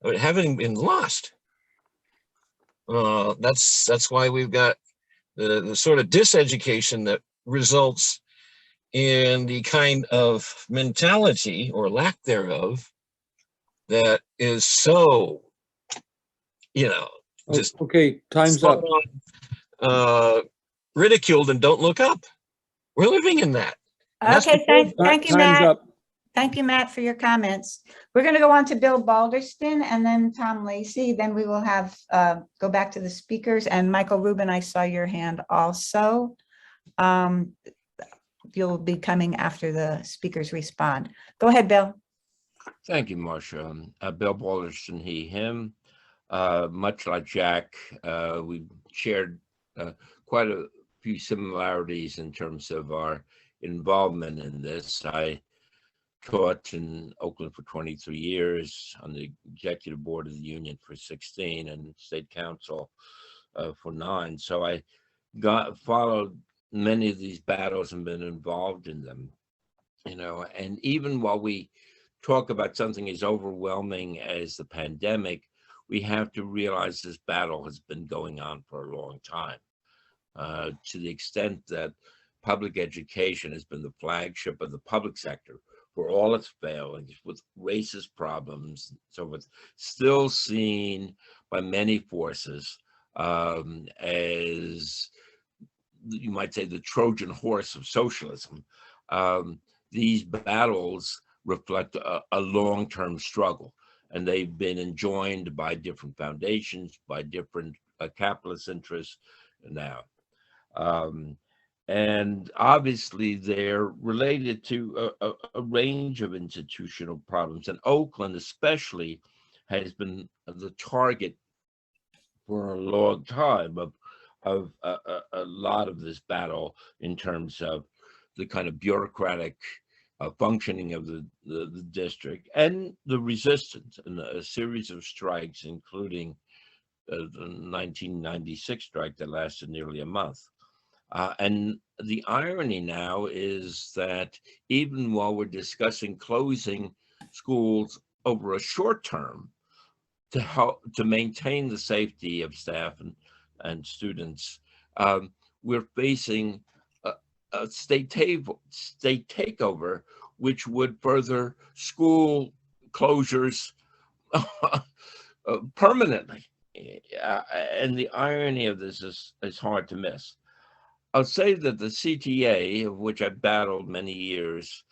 of it having been lost. That's why we've got the sort of diseducation that results in the kind of mentality or lack thereof that is so, just Okay, time's up. Ridiculed and don't look up. We're living in that. Okay, thank you, Time's Matt. up. Thank you, Matt, for your comments. We're going to go on to Bill Balderston and then Tom Lacey. Then we will have go back to the speakers. And Michael Rubin, I saw your hand also. You'll be coming after the speakers respond. Go ahead, Bill. Thank you, Marcia. Bill Balderston, he, him. Much like Jack, we shared quite a few similarities in terms of our involvement in this. I taught in Oakland for 23 years, on the executive board of the union for 16, and state council for 9. So I followed many of these battles and been involved in them, and even while we talk about something as overwhelming as the pandemic, we have to realize this battle has been going on for a long time, to the extent that public education has been the flagship of the public sector for all its failings, with racist problems, so forth, still seen by many forces as, you might say, the Trojan horse of socialism. These battles reflect a long-term struggle, and they've been enjoined by different foundations, by different capitalist interests now. And obviously they're related to a range of institutional problems. And Oakland especially has been the target for a long time of a lot of this battle in terms of the kind of bureaucratic functioning of the district and the resistance and a series of strikes, including the 1996 strike that lasted nearly a month. And the irony now is that even while we're discussing closing schools over a short term to help to maintain the safety of staff and students, we're facing a state takeover, which would further school closures permanently. And the irony of this is hard to miss. I'll say that the CTA, of which I battled many years,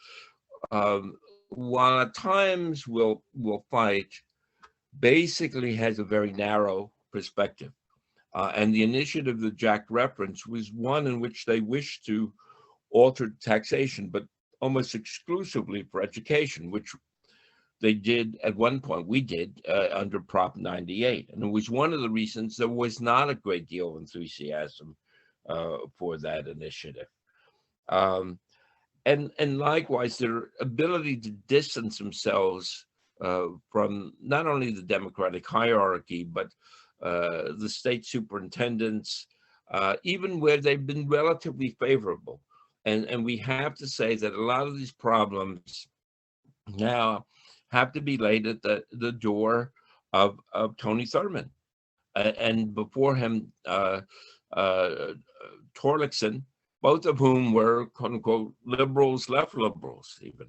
while at times will fight, basically has a very narrow perspective. And the initiative that Jack referenced was one in which they wished to alter taxation, but almost exclusively for education, which they did at one point, we did under Prop 98. And it was one of the reasons there was not a great deal of enthusiasm for that initiative. And likewise, their ability to distance themselves from not only the Democratic hierarchy, but the state superintendents, even where they've been relatively favorable. And we have to say that a lot of these problems now have to be laid at the door of Tony Thurmond. And before him, Torlakson, both of whom were quote unquote liberals, left liberals even.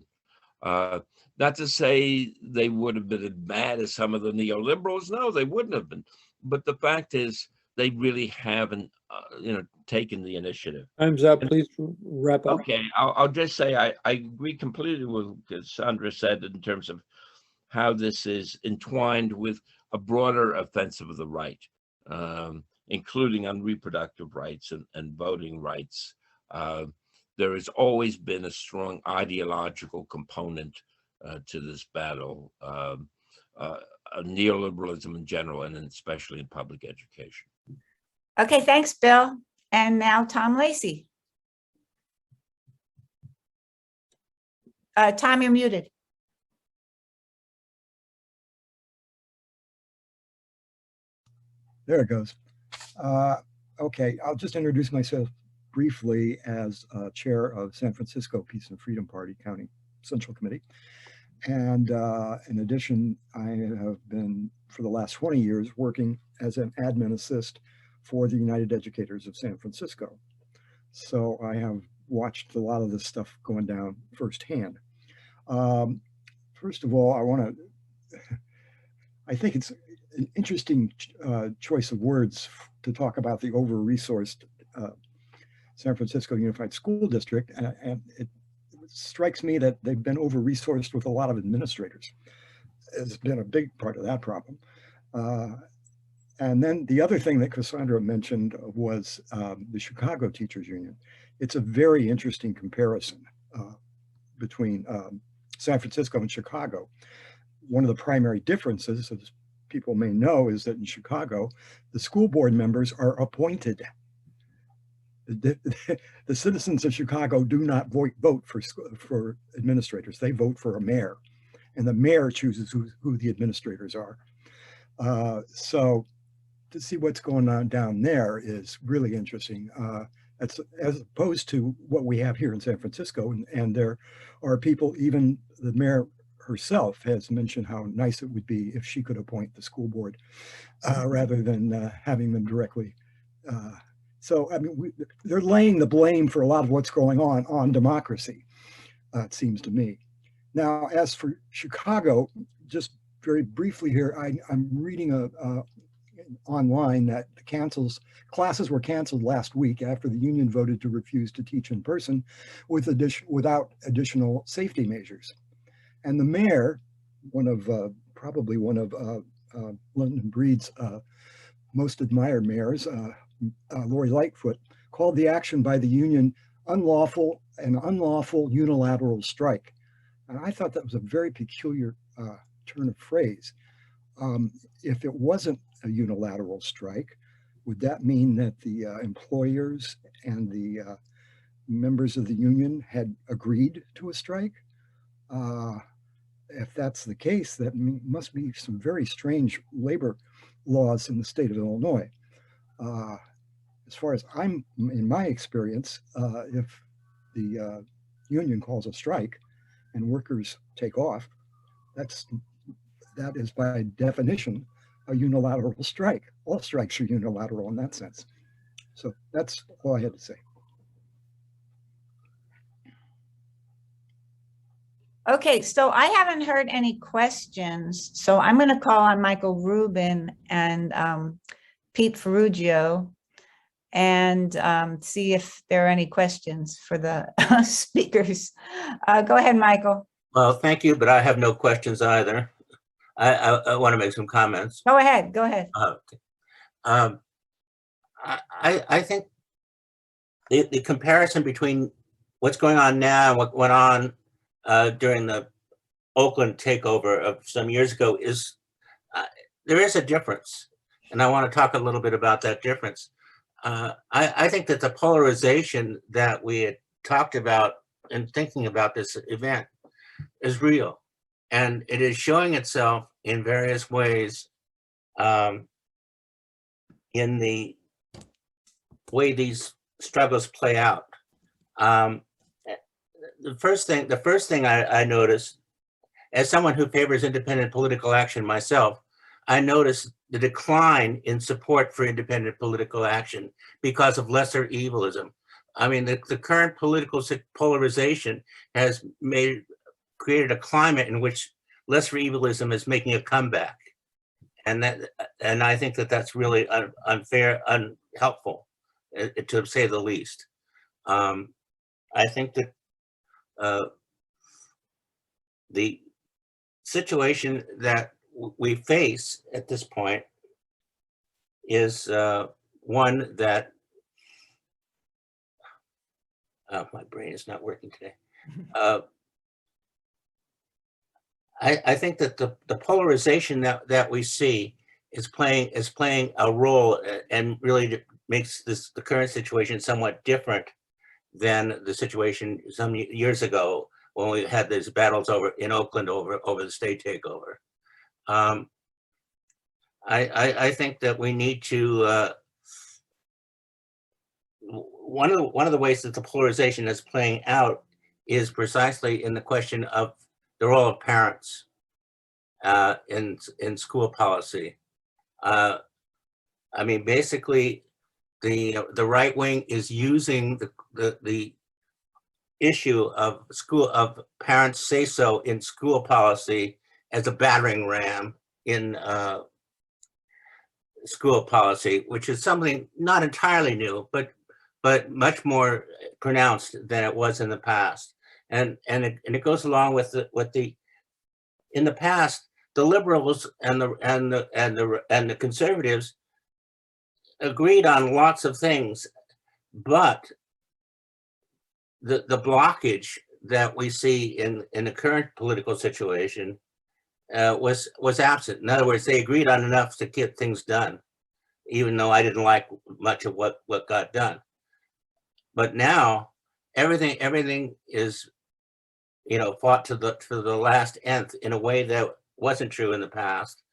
Not to say they would have been as bad as some of the neoliberals. No, they wouldn't have been. But the fact is, they really haven't, taken the initiative. Time's up. Please wrap up. Okay, I'll just say I agree completely with what Sandra said in terms of how this is entwined with a broader offensive of the right, including on reproductive rights and voting rights. There has always been a strong ideological component to this battle, neoliberalism in general, and especially in public education. Okay, thanks, Bill. And now Tom Lacey. Tom, you're muted. There it goes. Okay, I'll just introduce myself briefly as chair of San Francisco Peace and Freedom Party County Central Committee. And in addition, I have been, for the last 20 years, working as an admin assist for the United Educators of San Francisco. So I have watched a lot of this stuff going down firsthand. First of all, I think it's an interesting choice of words to talk about the over-resourced San Francisco Unified School District. And it strikes me that they've been over-resourced with a lot of administrators. It's been a big part of that problem. And then the other thing that Cassandra mentioned was the Chicago Teachers Union. It's a very interesting comparison between San Francisco and Chicago. One of the primary differences, as people may know, is that in Chicago, the school board members are appointed. The citizens of Chicago do not vote for administrators. They vote for a mayor, and the mayor chooses who the administrators are. So to see what's going on down there is really interesting, as opposed to what we have here in San Francisco. And there are people, even the mayor herself has mentioned how nice it would be if she could appoint the school board rather than having them directly. So, I mean, they're laying the blame for a lot of what's going on democracy, it seems to me. Now, as for Chicago, just very briefly here, I'm reading online that classes were canceled last week after the union voted to refuse to teach in person without additional safety measures. And the mayor, probably one of London Breed's most admired mayors, Lori Lightfoot, called the action by the union unlawful unilateral strike. And I thought that was a very peculiar turn of phrase. If it wasn't a unilateral strike, would that mean that the employers and the members of the union had agreed to a strike? If that's the case, that must be some very strange labor laws in the state of Illinois. As far as I'm, in my experience, if the union calls a strike and workers take off, that is by definition a unilateral strike. All strikes are unilateral in that sense. So that's all I had to say. Okay, so I haven't heard any questions, so I'm going to call on Michael Rubin and Pete Ferruggio and see if there are any questions for the speakers. Go ahead, Michael. Well, thank you, but I have no questions either. I want to make some comments. Go ahead, go ahead. I think the comparison between what's going on now and what went on during the Oakland takeover of some years ago is there is a difference, and I want to talk a little bit about that difference. I think that the polarization that we had talked about in thinking about this event is real, and it is showing itself in various ways in the way these struggles play out. The first thing I noticed, as someone who favors independent political action myself, I noticed the decline in support for independent political action because of lesser evilism. I mean, the current political polarization has created a climate in which lesser evilism is making a comeback, and I think that that's really unfair, unhelpful, to say the least. I think that the situation that we face at this point is one that my brain is not working today. I think that the polarization that we see is playing a role, and really makes the current situation somewhat different than the situation some years ago when we had these battles over in Oakland over the state takeover. I think that we need to one of the ways that the polarization is playing out is precisely in the question of the role of parents in school policy. I mean, basically, the right wing is using the issue of parents say so in school policy as a battering ram in school policy, which is something not entirely new, but much more pronounced than it was in the past. And it goes along with in the past, the liberals and the conservatives agreed on lots of things, but the blockage that we see in the current political situation was absent. In other words, they agreed on enough to get things done, even though I didn't like much of what got done. But now everything is, fought to the last nth in a way that wasn't true in the past,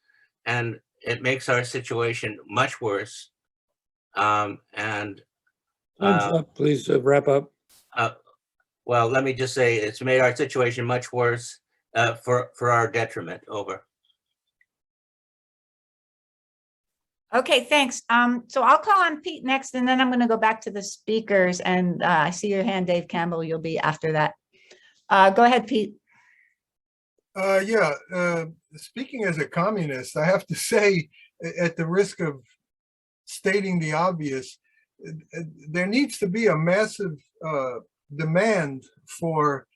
and it makes our situation much worse. Time's up, please wrap up. Well, let me just say it's made our situation much worse for our detriment. Over. Okay, thanks. So I'll call on Pete next, and then I'm going to go back to the speakers. And I see your hand, Dave Campbell. You'll be after that. Go ahead, Pete. Speaking as a communist, I have to say, at the risk of stating the obvious, there needs to be a massive demand for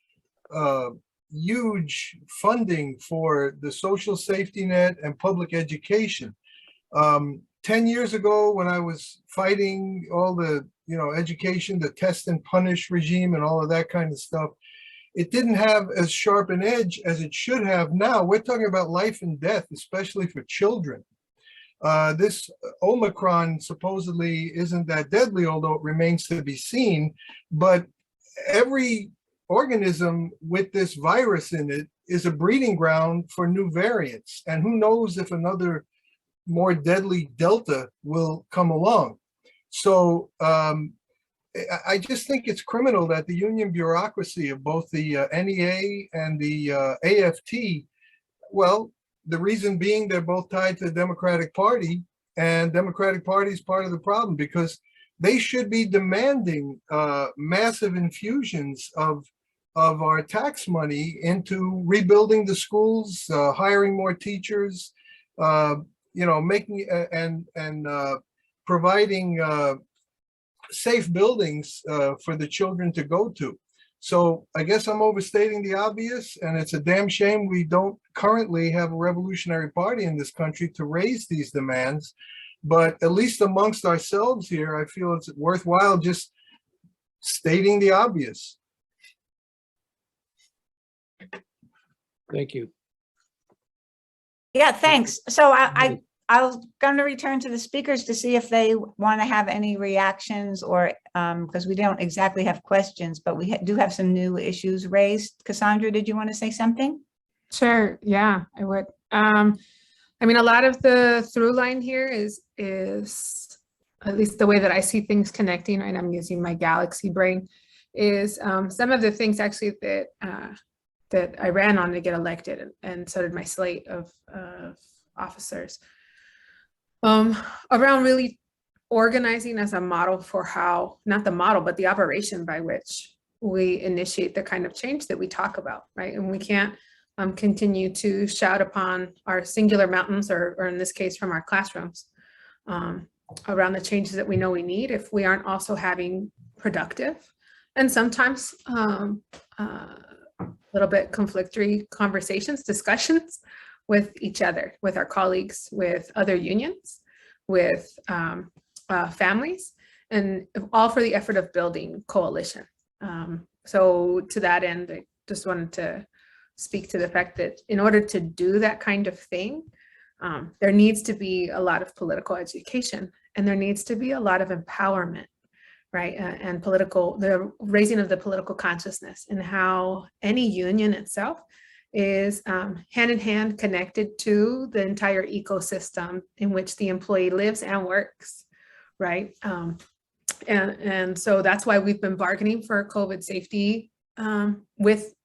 huge funding for the social safety net and public education. 10 years ago, when I was fighting all the education, the test and punish regime and all of that kind of stuff, it didn't have as sharp an edge as it should have. Now we're talking about life and death, especially for children. This Omicron supposedly isn't that deadly, although it remains to be seen. But every organism with this virus in it is a breeding ground for new variants. And who knows if another more deadly Delta will come along. So I just think it's criminal that the union bureaucracy of both the NEA and the AFT, well, the reason being they're both tied to the Democratic Party, and Democratic Party is part of the problem because they should be demanding massive infusions of our tax money into rebuilding the schools, hiring more teachers, making and providing safe buildings for the children to go to. So I guess I'm overstating the obvious, and it's a damn shame we don't currently have a revolutionary party in this country to raise these demands. But at least amongst ourselves here, I feel it's worthwhile just stating the obvious. Thank you. Yeah, thanks. So I was going to return to the speakers to see if they want to have any reactions, or because we don't exactly have questions, but we do have some new issues raised. Cassandra, did you want to say something? Sure. Yeah, I would. I mean, a lot of the through line here is at least the way that I see things connecting, right? I'm using my galaxy brain, is some of the things actually that I ran on to get elected, and so did my slate of officers. Around really organizing as a model for how, not the model, but the operation by which we initiate the kind of change that we talk about, right? And we can't continue to shout upon our singular mountains, or in this case from our classrooms, around the changes that we know we need if we aren't also having productive and sometimes a little bit conflictory conversations, discussions with each other, with our colleagues, with other unions, with families, and all for the effort of building coalition. So to that end, I just wanted to speak to the fact that in order to do that kind of thing, there needs to be a lot of political education, and there needs to be a lot of empowerment, right? And the raising of the political consciousness, and how any union itself is hand in hand connected to the entire ecosystem in which the employee lives and works, right? And so that's why we've been bargaining for COVID safety with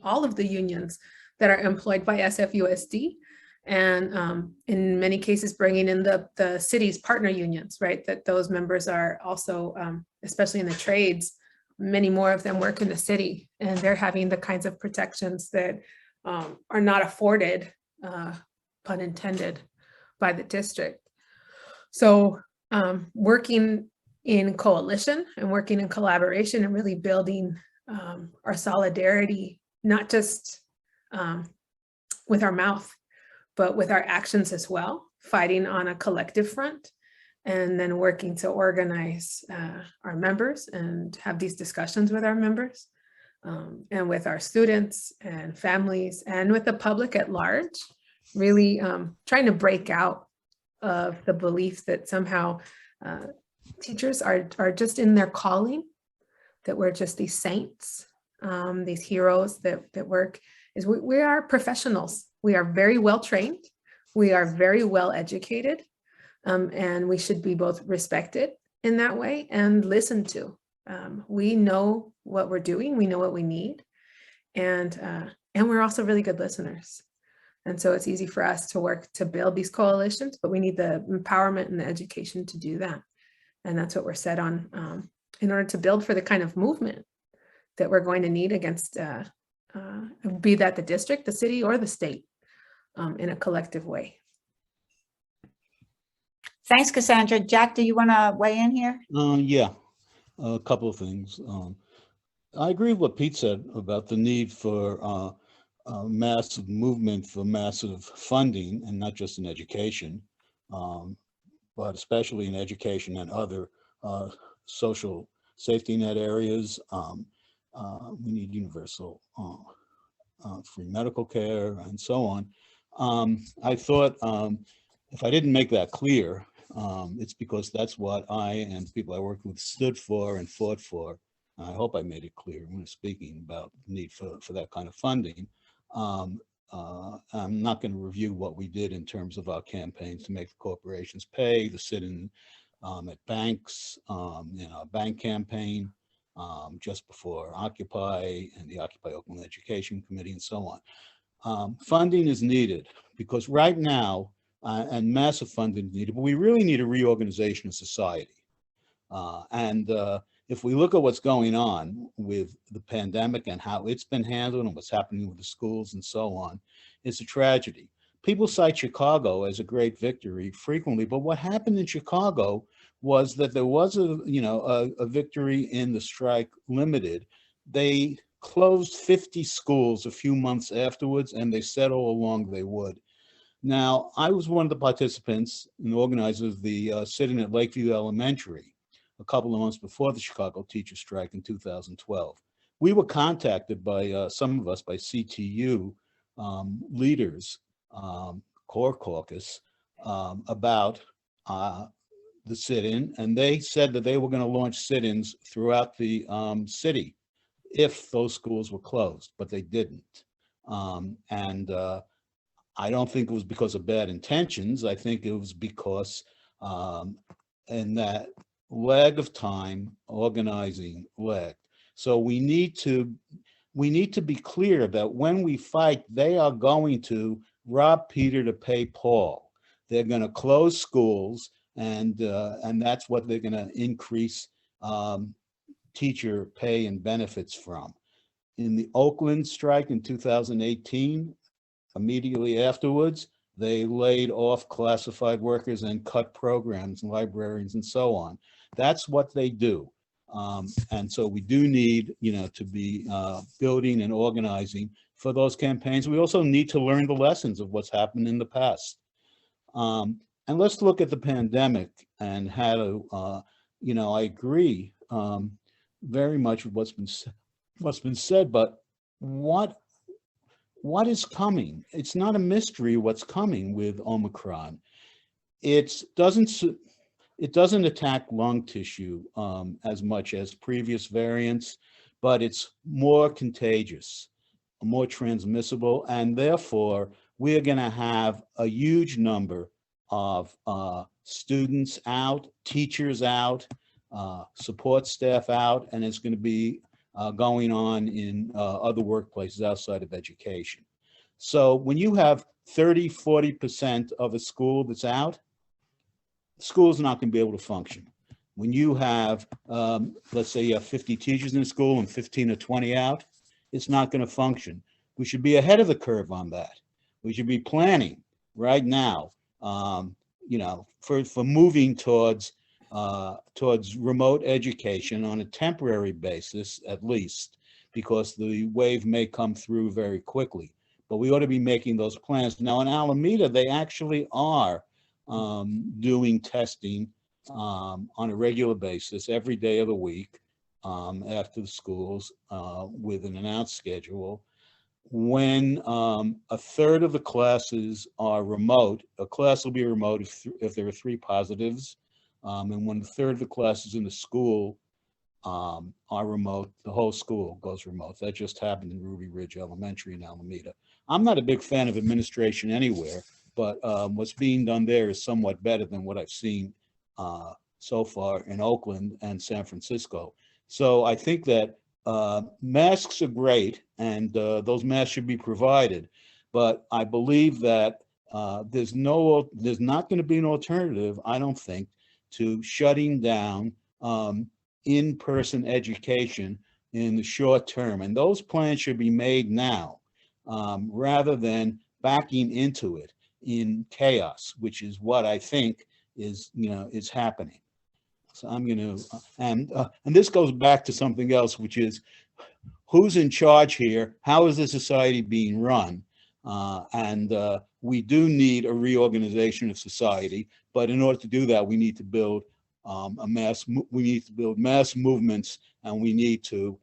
all of the unions that are employed by SFUSD, and in many cases bringing in the city's partner unions, right? That those members are also, especially in the trades, many more of them work in the city, and they're having the kinds of protections that are not afforded, pun intended, by the district. So working in coalition and working in collaboration and really building our solidarity, not just with our mouth, but with our actions as well, fighting on a collective front, and then working to organize our members and have these discussions with our members, and with our students and families and with the public at large, really trying to break out of the belief that somehow teachers are just in their calling, that we're just these saints, these heroes that work. We are professionals. We are very well trained. We are very well educated, and we should be both respected in that way and listened to. We know what we're doing. We know what we need, and we're also really good listeners. And so it's easy for us to work to build these coalitions, but we need the empowerment and the education to do that. And that's what we're set on in order to build for the kind of movement that we're going to need against, be that the district, the city, or the state, in a collective way. Thanks, Cassandra. Jack, do you want to weigh in here? Yeah, a couple of things. I agree with what Pete said about the need for massive movement for massive funding, and not just in education, but especially in education and other social safety net areas. We need universal free medical care and so on. I thought if I didn't make that clear, it's because that's what I and people I worked with stood for and fought for. I hope I made it clear when speaking about the need for that kind of funding. I'm not going to review what we did in terms of our campaigns to make the corporations pay, the sit-in at banks, in our bank campaign, just before Occupy and the Occupy Oakland Education Committee and so on. Funding is needed because right now, and massive funding is needed, but we really need a reorganization of society. If we look at what's going on with the pandemic and how it's been handled and what's happening with the schools and so on, it's a tragedy. People cite Chicago as a great victory frequently, but what happened in Chicago was that there was a victory in the strike limited. They closed 50 schools a few months afterwards, and they said all along they would. Now, I was one of the participants and organizers of the sit-in at Lakeview Elementary a couple of months before the Chicago teacher strike in 2012. We were contacted by some of us by CTU leaders, core caucus, about the sit-in, and they said that they were going to launch sit-ins throughout the city if those schools were closed, but they didn't. I don't think it was because of bad intentions. I think it was because in that lag of time, organizing lagged. So we need to be clear that when we fight, they are going to rob Peter to pay Paul. They're going to close schools, and that's what they're going to increase teacher pay and benefits from. In the Oakland strike in 2018, immediately afterwards, they laid off classified workers and cut programs and librarians and so on. That's what they do. And so we do need, to be building and organizing for those campaigns. We also need to learn the lessons of what's happened in the past. And let's look at the pandemic and how to, I agree very much with what's been said, but what is coming? It's not a mystery what's coming with Omicron. It doesn't attack lung tissue as much as previous variants, but it's more contagious, more transmissible, and therefore we're going to have a huge number of students out, teachers out, support staff out, and it's going to be going on in other workplaces outside of education. So when you have 30, 40% of a school that's out, the school's not going to be able to function. When you have, let's say you have 50 teachers in a school and 15 or 20 out, it's not going to function. We should be ahead of the curve on that. We should be planning right now, for moving towards remote education on a temporary basis, at least, because the wave may come through very quickly. But we ought to be making those plans. Now in Alameda, they actually are doing testing on a regular basis every day of the week after the schools with an announced schedule. When a third of the classes are remote, a class will be remote if there are 3 positives. And when a third of the classes in the school are remote, the whole school goes remote. That just happened in Ruby Ridge Elementary in Alameda. I'm not a big fan of administration anywhere, but what's being done there is somewhat better than what I've seen so far in Oakland and San Francisco. So I think that masks are great, and those masks should be provided. But I believe that there's not going to be an alternative, I don't think, to shutting down in-person education in the short term. And those plans should be made now rather than backing into it in chaos, which is what I think is happening. So I'm going to, and this goes back to something else, which is who's in charge here? How is the society being run? We do need a reorganization of society, but in order to do that, we need to build we need to build mass movements, and we need to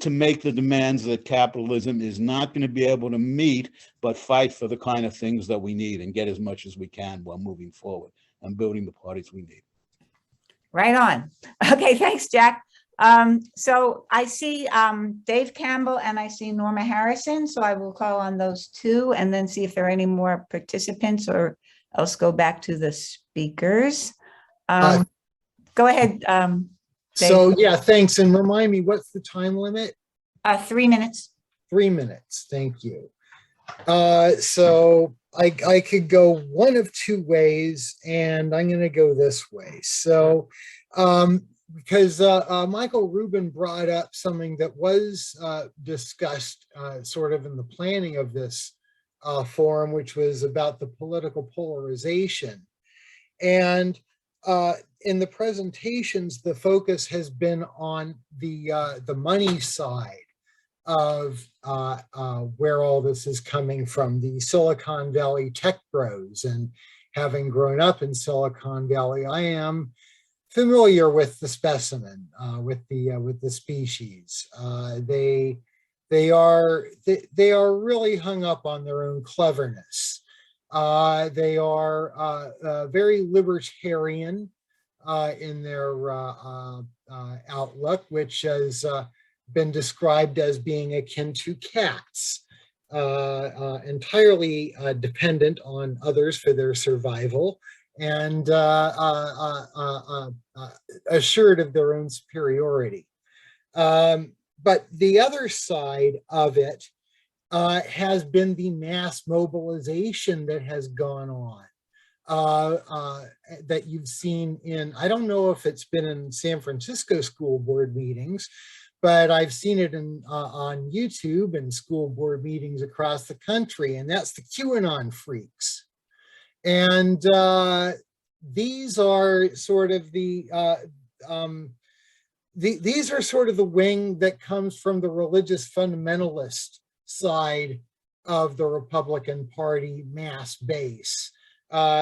make the demands that capitalism is not going to be able to meet, but fight for the kind of things that we need and get as much as we can while moving forward and building the parties we need. Right on. Okay, thanks, Jack. So I see Dave Campbell and I see Norma Harrison, so I will call on those two and then see if there are any more participants, or else go back to the speakers. Go ahead, Dave. So yeah, thanks. And remind me, what's the time limit? 3 minutes. 3 minutes. Thank you. So I could go one of two ways, and I'm going to go this way. So because Michael Rubin brought up something that was discussed sort of in the planning of this forum, which was about the political polarization. And in the presentations, the focus has been on the money side of where all this is coming from, the Silicon Valley tech bros. And having grown up in Silicon Valley, I am familiar with the specimen, with the species. They are really hung up on their own cleverness. They are very libertarian in their outlook, which has been described as being akin to cats, entirely dependent on others for their survival, and assured of their own superiority. But the other side of it has been the mass mobilization that has gone on, that you've seen in, I don't know if it's been in San Francisco school board meetings, but I've seen it on YouTube and school board meetings across the country, and that's the QAnon freaks. And these are sort of these are sort of the wing that comes from the religious fundamentalist side of the Republican Party mass base.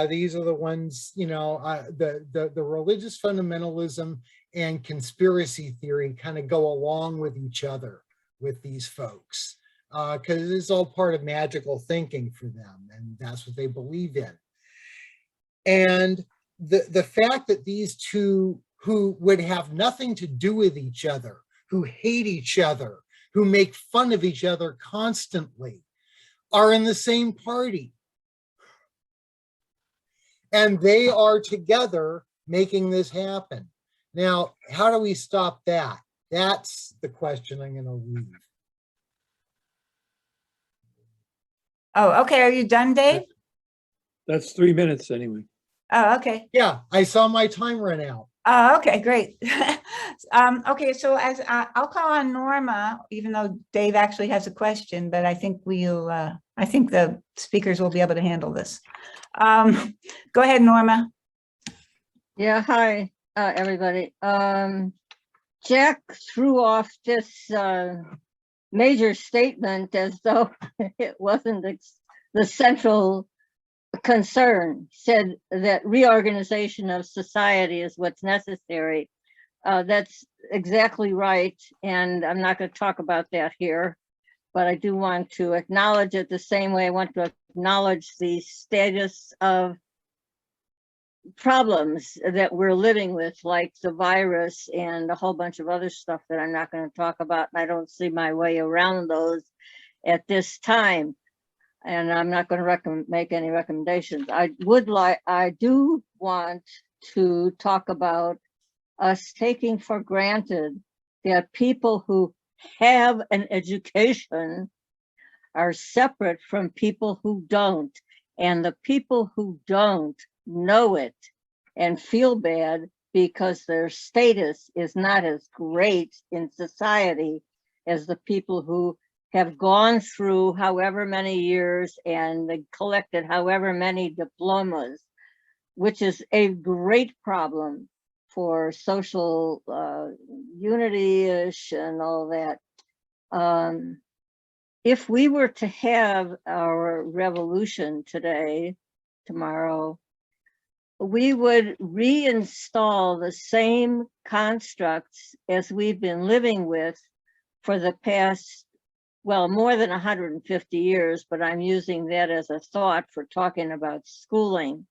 These are the ones, you know, the religious fundamentalism and conspiracy theory kind of go along with each other with these folks, because it's all part of magical thinking for them, and that's what they believe in. And the fact that these two, who would have nothing to do with each other, who hate each other, who make fun of each other constantly, are in the same party. And they are together making this happen. Now, how do we stop that? That's the question I'm going to leave. Oh, okay. Are you done, Dave? That's 3 minutes anyway. Oh, okay. Yeah, I saw my time run out. Oh, okay, great. Okay, so as I'll call on Norma, even though Dave actually has a question, but I think I think the speakers will be able to handle this. Go ahead, Norma. Yeah, hi, everybody. Jack threw off this major statement as though it wasn't the central concern. Said that reorganization of society is what's necessary. That's exactly right, and I'm not going to talk about that here, but I do want to acknowledge it the same way I want to acknowledge the status of problems that we're living with, like the virus and a whole bunch of other stuff that I'm not going to talk about, and I don't see my way around those at this time. And I'm not going to make any recommendations. I do want to talk about us taking for granted that people who have an education are separate from people who don't. And the people who don't know it and feel bad because their status is not as great in society as the people who have gone through however many years and collected however many diplomas, which is a great problem for social unity-ish and all that. If we were to have our revolution tomorrow, we would reinstall the same constructs as we've been living with for the past, well, more than 150 years, but I'm using that as a thought for talking about schooling.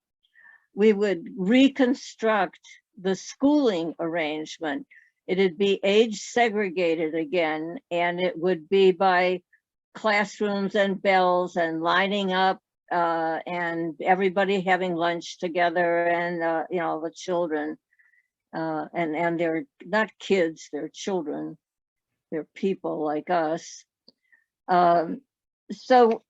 We would reconstruct the schooling arrangement. It'd be age segregated again, and it would be by classrooms and bells and lining up and everybody having lunch together, and you know, the children and they're not kids, they're children, they're people like us. So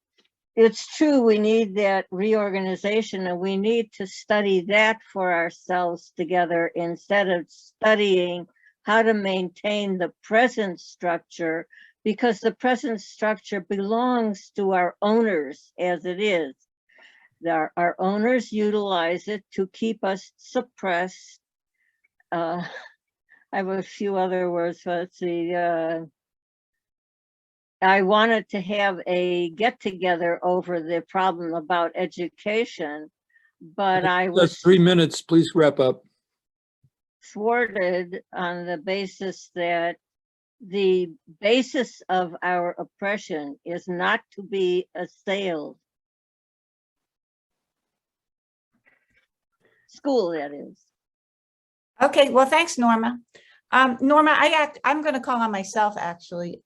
it's true, we need that reorganization, and we need to study that for ourselves together instead of studying how to maintain the present structure, because the present structure belongs to our owners as it is. Our owners utilize it to keep us suppressed. I have a few other words. Let's see. I wanted to have a get together over the problem about education, but I That's was 3 minutes. Please wrap up. thwarted on the basis that the basis of our oppression is not to be assailed. School, that is. Okay, well, thanks, Norma. Norma, I'm going to call on myself, actually,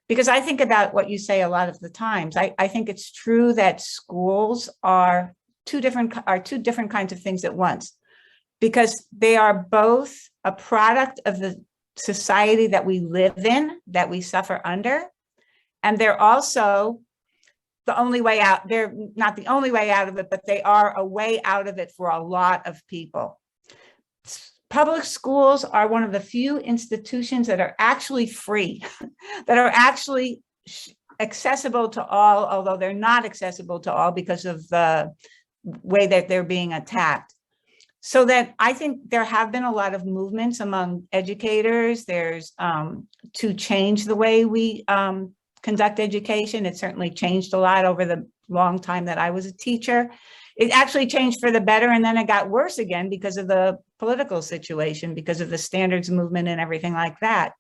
because I think about what you say a lot of the times. I think it's true that schools are two different kinds of things at once, because they are both a product of the society that we live in, that we suffer under, and they're also the only way out. They're not the only way out of it, but they are a way out of it for a lot of people. Public schools are one of the few institutions that are actually free, that are actually accessible to all, although they're not accessible to all because of the way that they're being attacked. So that I think there have been a lot of movements among educators. There's to change the way we conduct education. It certainly changed a lot over the long time that I was a teacher. It actually changed for the better, and then it got worse again because of the political situation, because of the standards movement and everything like that.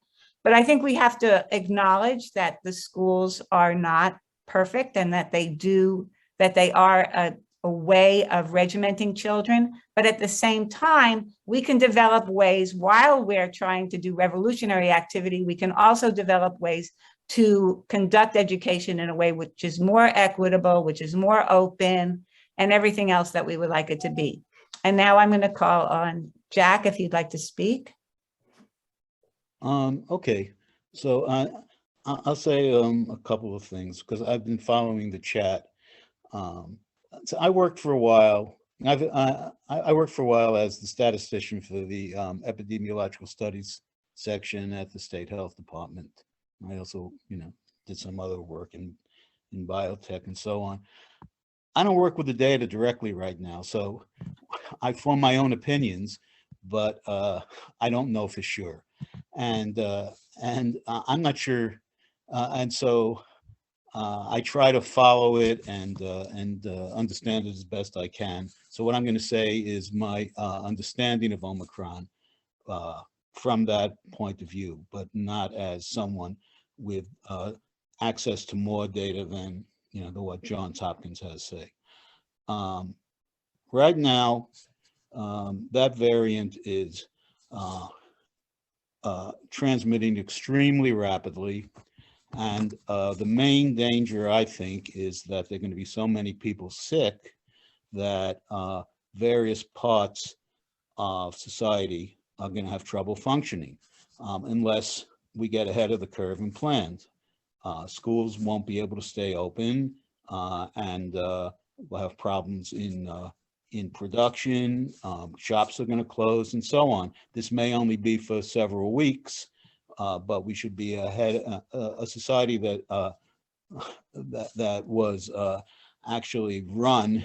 But I think we have to acknowledge that the schools are not perfect, and that they are a way of regimenting children. But at the same time, we can develop ways, while we're trying to do revolutionary activity, we can also develop ways to conduct education in a way which is more equitable, which is more open, and everything else that we would like it to be. And now I'm going to call on Jack, if you'd like to speak. Okay, so I'll say a couple of things, because I've been following the chat. So I worked for a while. I worked for a while as the statistician for the epidemiological studies section at the State Health Department. I also, did some other work in biotech and so on. I don't work with the data directly right now, so I form my own opinions, but I don't know for sure, and I'm not sure, and so I try to follow it and understand it as best I can. So what I'm going to say is my understanding of Omicron from that point of view, but not as someone with access to more data than what Johns Hopkins has to say. Right now, that variant is transmitting extremely rapidly. And the main danger, I think, is that there are going to be so many people sick that various parts of society are going to have trouble functioning unless we get ahead of the curve and plan. Schools won't be able to stay open, and we'll have problems in production. Shops are going to close, and so on. This may only be for several weeks. But we should be ahead. A society that that was actually run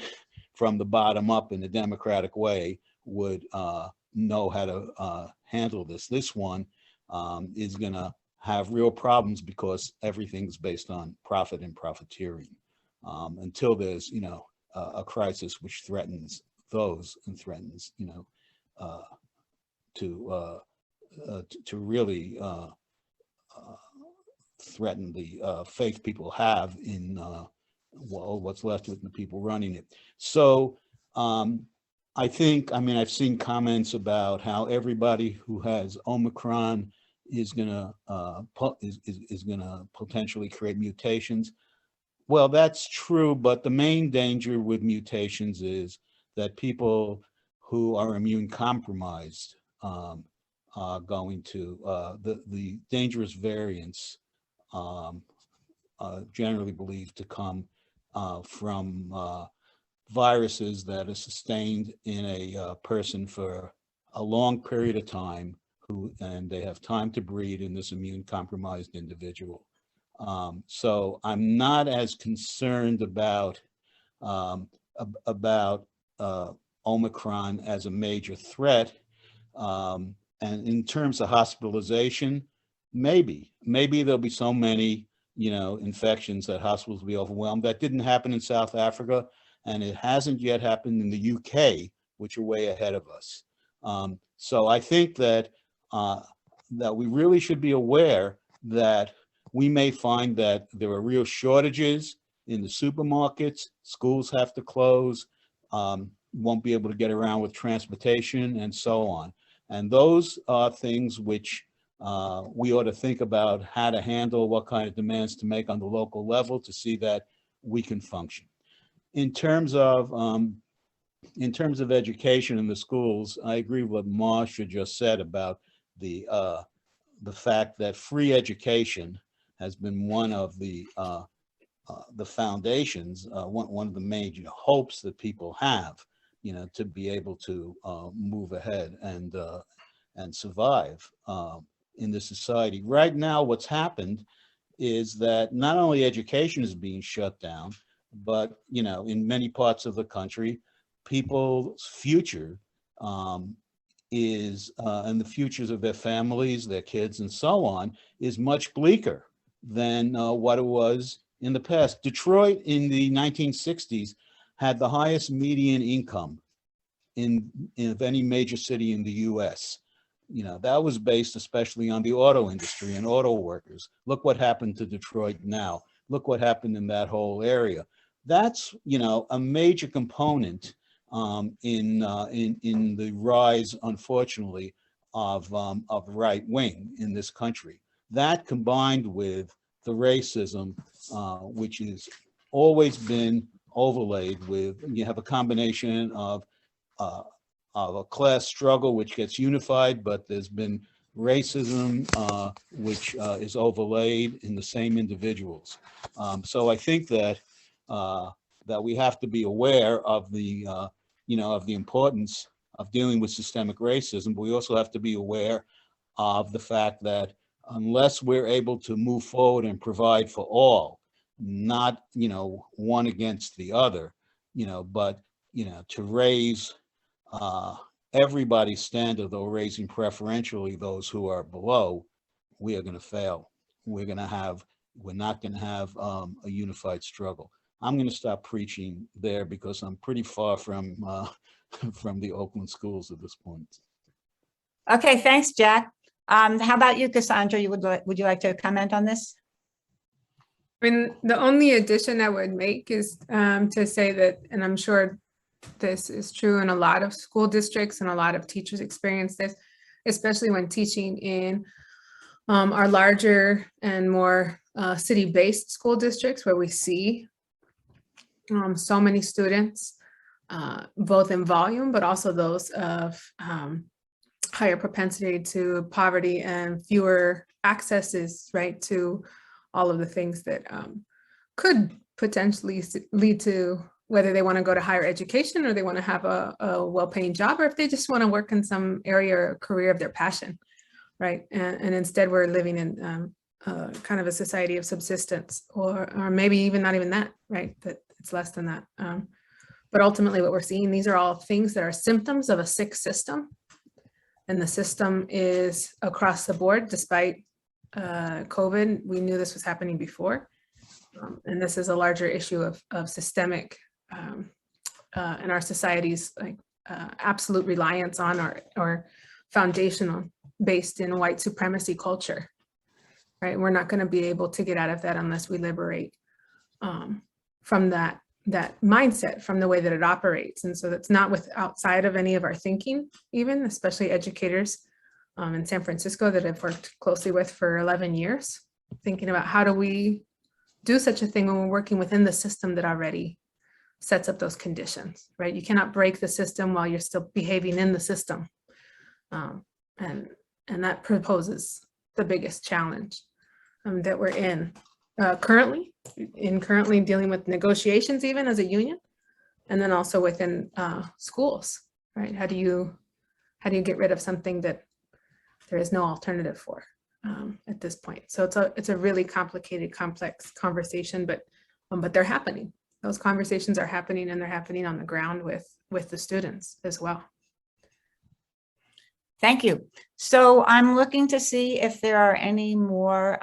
from the bottom up in a democratic way would know how to handle this. This one is going to have real problems because everything's based on profit and profiteering. Until there's a crisis which threatens those and threatens, to really threaten the faith people have in what's left with the people running it. So I think, I've seen comments about how everybody who has Omicron is gonna potentially create mutations. Well, that's true, but the main danger with mutations is that people who are immune compromised are going to, the dangerous variants generally believed to come from viruses that are sustained in a person for a long period of time, and they have time to breed in this immune compromised individual. So I'm not as concerned about Omicron as a major threat. And in terms of hospitalization, maybe there'll be so many, infections that hospitals will be overwhelmed. That didn't happen in South Africa, and it hasn't yet happened in the UK, which are way ahead of us. So I think that that we really should be aware that we may find that there are real shortages in the supermarkets. Schools have to close, won't be able to get around with transportation and so on. And those are things which we ought to think about how to handle, what kind of demands to make on the local level to see that we can function. In terms of education in the schools, I agree with what Marcia just said about the fact that free education has been one of the foundations, one of the major hopes that people have, to be able to move ahead and survive in this society. Right now, what's happened is that not only education is being shut down, but in many parts of the country, people's future is, and the futures of their families, their kids, and so on, is much bleaker than what it was in the past. Detroit in the 1960s had the highest median income of any major city in the US. That was based especially on the auto industry and auto workers. Look what happened to Detroit now. Look what happened in that whole area. That's, a major component in the rise, unfortunately, of right wing in this country. That combined with the racism, which has always been overlaid with, you have a combination of a class struggle which gets unified, but there's been racism which is overlaid in the same individuals. So I think that that we have to be aware of the of the importance of dealing with systemic racism, but we also have to be aware of the fact that unless we're able to move forward and provide for all, not one against the other, but to raise everybody's standard, though raising preferentially those who are below, we are going to fail. We're not going to have a unified struggle. I'm going to stop preaching there because I'm pretty far from the Oakland schools at this point. Okay, thanks, Jack. How about you, Cassandra? Would you like to comment on this? The only addition I would make is to say that, and I'm sure this is true in a lot of school districts and a lot of teachers experience this, especially when teaching in our larger and more city-based school districts where we see so many students, both in volume, but also those of higher propensity to poverty and fewer accesses, right, to all of the things that could potentially lead to whether they want to go to higher education or they want to have a well-paying job, or if they just want to work in some area or career of their passion, right? And instead we're living in kind of a society of subsistence, or maybe even not even that, right? That it's less than that. But ultimately what we're seeing, these are all things that are symptoms of a sick system. And the system is across the board. Despite COVID, we knew this was happening before. And this is a larger issue of systemic and our society's absolute reliance on or foundational based in white supremacy culture, right? We're not going to be able to get out of that unless we liberate from that mindset, from the way that it operates. And so that's not outside of any of our thinking, even, especially educators in San Francisco that I've worked closely with for 11 years, thinking about how do we do such a thing when we're working within the system that already sets up those conditions, right? You cannot break the system while you're still behaving in the system. And that proposes the biggest challenge that we're in currently dealing with negotiations, even as a union, and then also within schools, right? How do you get rid of something that there is no alternative for at this point? So it's a really complicated, complex conversation, but they're happening. Those conversations are happening, and they're happening on the ground with the students as well. Thank you. So I'm looking to see if there are any more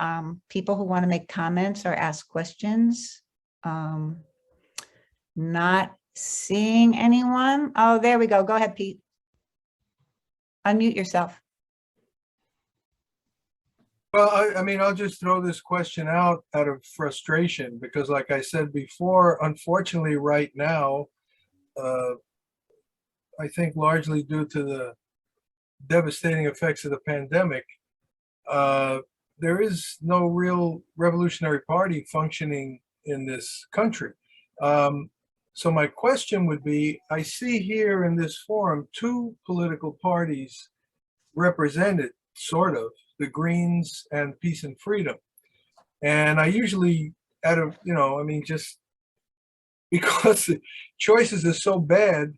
people who want to make comments or ask questions. Not seeing anyone. Oh, there we go. Go ahead, Pete. Unmute yourself. Well, I mean, I'll just throw this question out of frustration because, like I said before, unfortunately, right now, I think largely due to the devastating effects of the pandemic, there is no real revolutionary party functioning in this country. So my question would be, I see here in this forum 2 political parties represented, sort of, the Greens and Peace and Freedom. And I usually, I mean, just because the choices are so bad,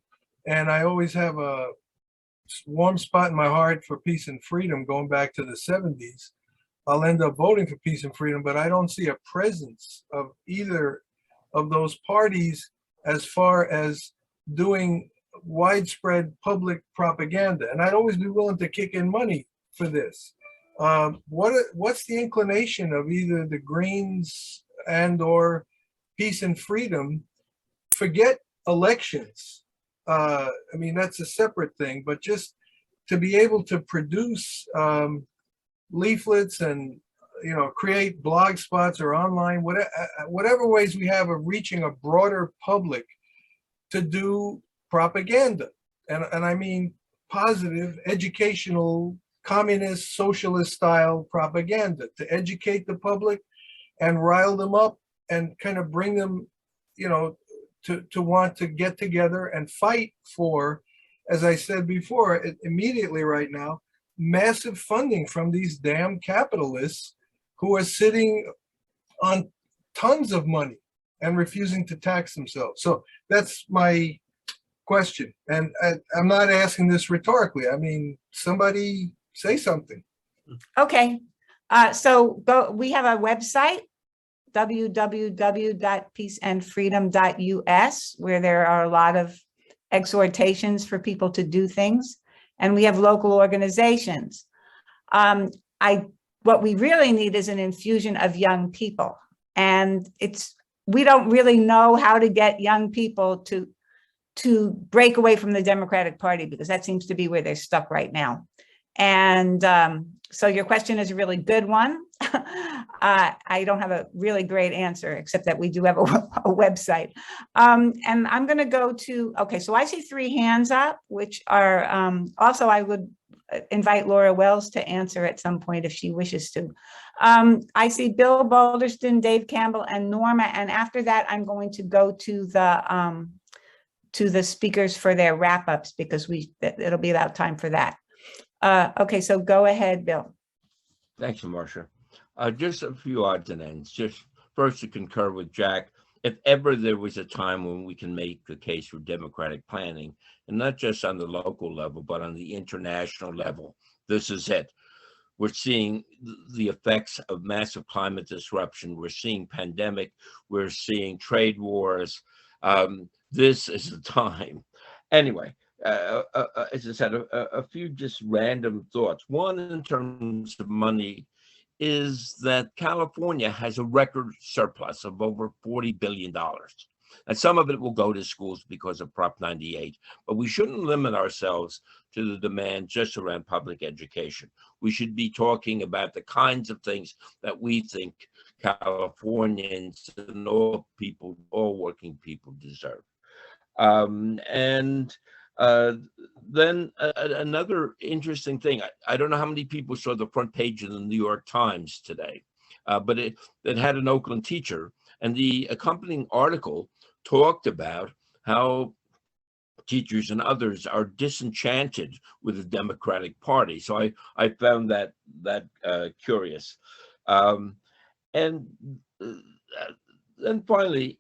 and I always have a warm spot in my heart for Peace and Freedom going back to the 70s, I'll end up voting for Peace and Freedom, but I don't see a presence of either of those parties as far as doing widespread public propaganda. And I'd always be willing to kick in money for this. What's the inclination of either the Greens and or Peace and Freedom? Forget elections. I mean, that's a separate thing, but just to be able to produce leaflets and, create blog spots or online, whatever ways we have of reaching a broader public to do propaganda. And I mean positive, educational, communist, socialist style propaganda to educate the public and rile them up and kind of bring them, to want to get together and fight for, as I said before, immediately right now, massive funding from these damn capitalists who are sitting on tons of money and refusing to tax themselves. So that's my question. And I'm not asking this rhetorically. I mean, somebody say something. Okay. So we have a website, www.peaceandfreedom.us, where there are a lot of exhortations for people to do things. And we have local organizations. What we really need is an infusion of young people. And we don't really know how to get young people to break away from the Democratic Party, because that seems to be where they're stuck right now. And so your question is a really good one. I don't have a really great answer, except that we do have a website. And I'm going to go to, okay, so I see 3 hands up, which are also, I would invite Laura Wells to answer at some point if she wishes to. I see Bill Balderston, Dave Campbell, and Norma. And after that, I'm going to go to the speakers for their wrap-ups, because it'll be about time for that. Okay, so go ahead, Bill. Thanks, Marcia. Just a few odds and ends. Just first to concur with Jack, if ever there was a time when we can make the case for democratic planning, and not just on the local level, but on the international level, this is it. We're seeing the effects of massive climate disruption. We're seeing pandemic. We're seeing trade wars. This is the time. Anyway, as I said, a few just random thoughts. One, in terms of money, is that California has a record surplus of over $40 billion. And some of it will go to schools because of Prop 98, but we shouldn't limit ourselves to the demand just around public education. We should be talking about the kinds of things that we think Californians and all working people deserve. Then another interesting thing, I don't know how many people saw the front page of the New York Times today, but it had an Oakland teacher, and the accompanying article talked about how teachers and others are disenchanted with the Democratic Party. So I found that curious. And then finally,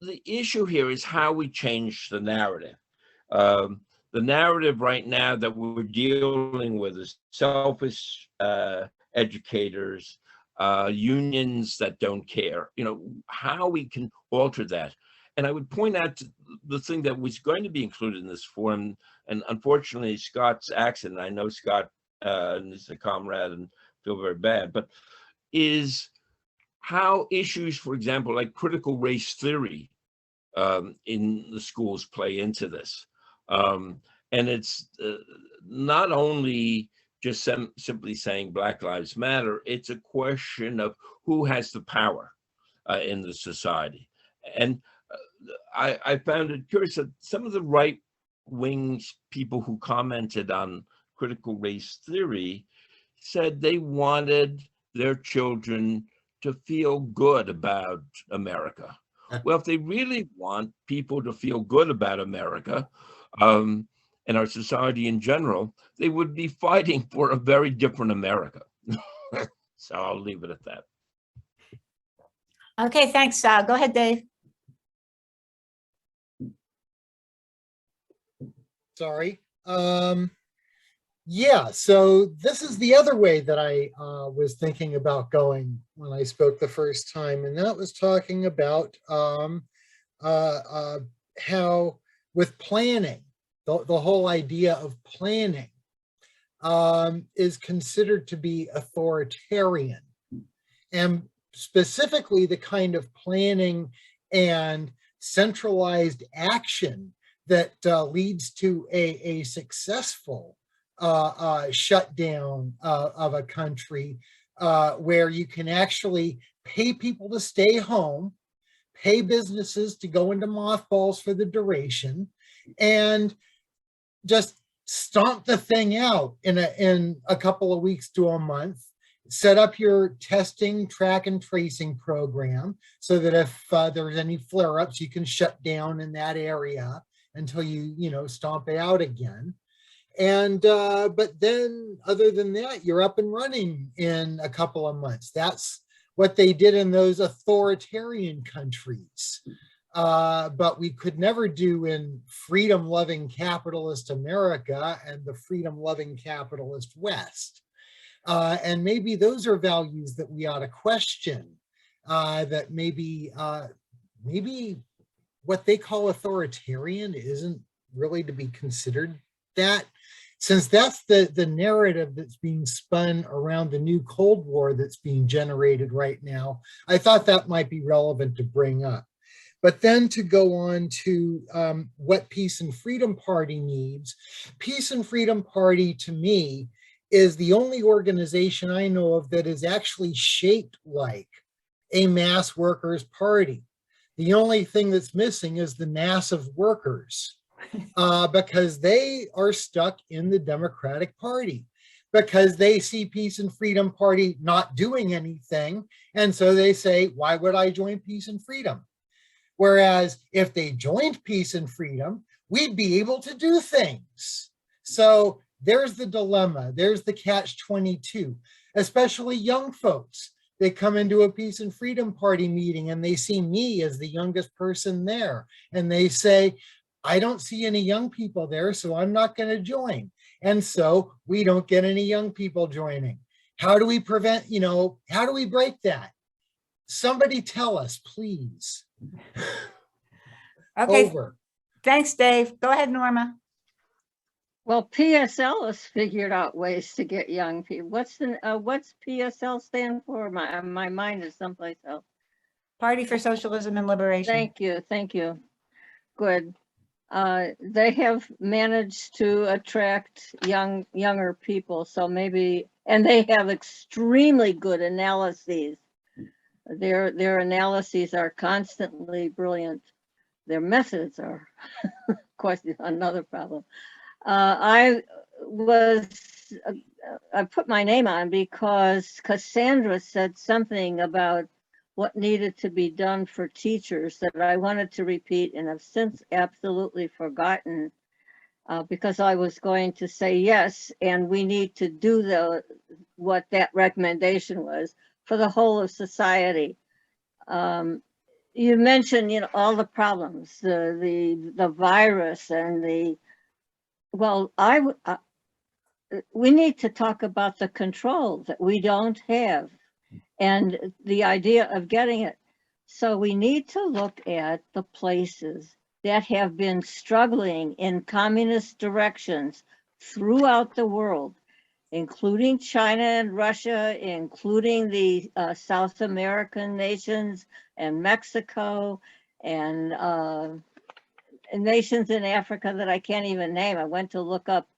the issue here is how we change the narrative. The narrative right now that we're dealing with is selfish educators, unions that don't care, how we can alter that. And I would point out the thing that was going to be included in this forum, and unfortunately Scott's accident, I know Scott is a comrade and feel very bad, but is how issues, for example, like critical race theory in the schools play into this. And it's not only just simply saying Black Lives Matter, it's a question of who has the power in the society. And I found it curious that some of the right-wing people who commented on critical race theory said they wanted their children to feel good about America. Well, if they really want people to feel good about America and our society in general, they would be fighting for a very different America. So I'll leave it at that. Okay, thanks. Go ahead, Dave. Sorry. Yeah, so this is the other way that I was thinking about going when I spoke the first time, and that was talking about how with planning, the whole idea of planning is considered to be authoritarian, and specifically the kind of planning and centralized action that leads to a successful shutdown of a country where you can actually pay people to stay home, pay businesses to go into mothballs for the duration, and just stomp the thing out in a couple of weeks to a month. Set up your testing, track, and tracing program so that if there's any flare-ups, you can shut down in that area until you stomp it out again. And but then other than that, you're up and running in a couple of months. That's what they did in those authoritarian countries. But we could never do in freedom-loving capitalist America and the freedom-loving capitalist West. And maybe those are values that we ought to question, that maybe what they call authoritarian isn't really to be considered that, since that's the narrative that's being spun around the new Cold War that's being generated right now. I thought that might be relevant to bring up. But then to go on to what Peace and Freedom Party needs. Peace and Freedom Party, to me, is the only organization I know of that is actually shaped like a mass workers' party. The only thing that's missing is the mass of workers, because they are stuck in the Democratic Party, because they see Peace and Freedom Party not doing anything. And so they say, why would I join Peace and Freedom? Whereas if they joined Peace and Freedom, we'd be able to do things. So there's the dilemma. There's the catch-22, especially young folks. They come into a Peace and Freedom Party meeting and they see me as the youngest person there. And they say, I don't see any young people there, so I'm not going to join. And so we don't get any young people joining. How do we prevent, how do we break that? Somebody tell us, please. Okay, Over. thanks, Dave. Go ahead, Norma. Well, PSL has figured out ways to get young people. What's PSL stand for? My mind is someplace else. Party for Socialism and Liberation. Thank you, thank you. Good. They have managed to attract younger people, so maybe, and they have extremely good analyses. Their analyses are constantly brilliant. Their methods are quite another problem. I put my name on because Cassandra said something about what needed to be done for teachers that I wanted to repeat and have since absolutely forgotten because I was going to say yes, and we need to do what that recommendation was for the whole of society. You mentioned, you know, all the problems, the virus and we need to talk about the control that we don't have and the idea of getting it. So we need to look at the places that have been struggling in communist directions throughout the world, including China and Russia, including the South American nations and Mexico and nations in Africa that I can't even name. I went to look up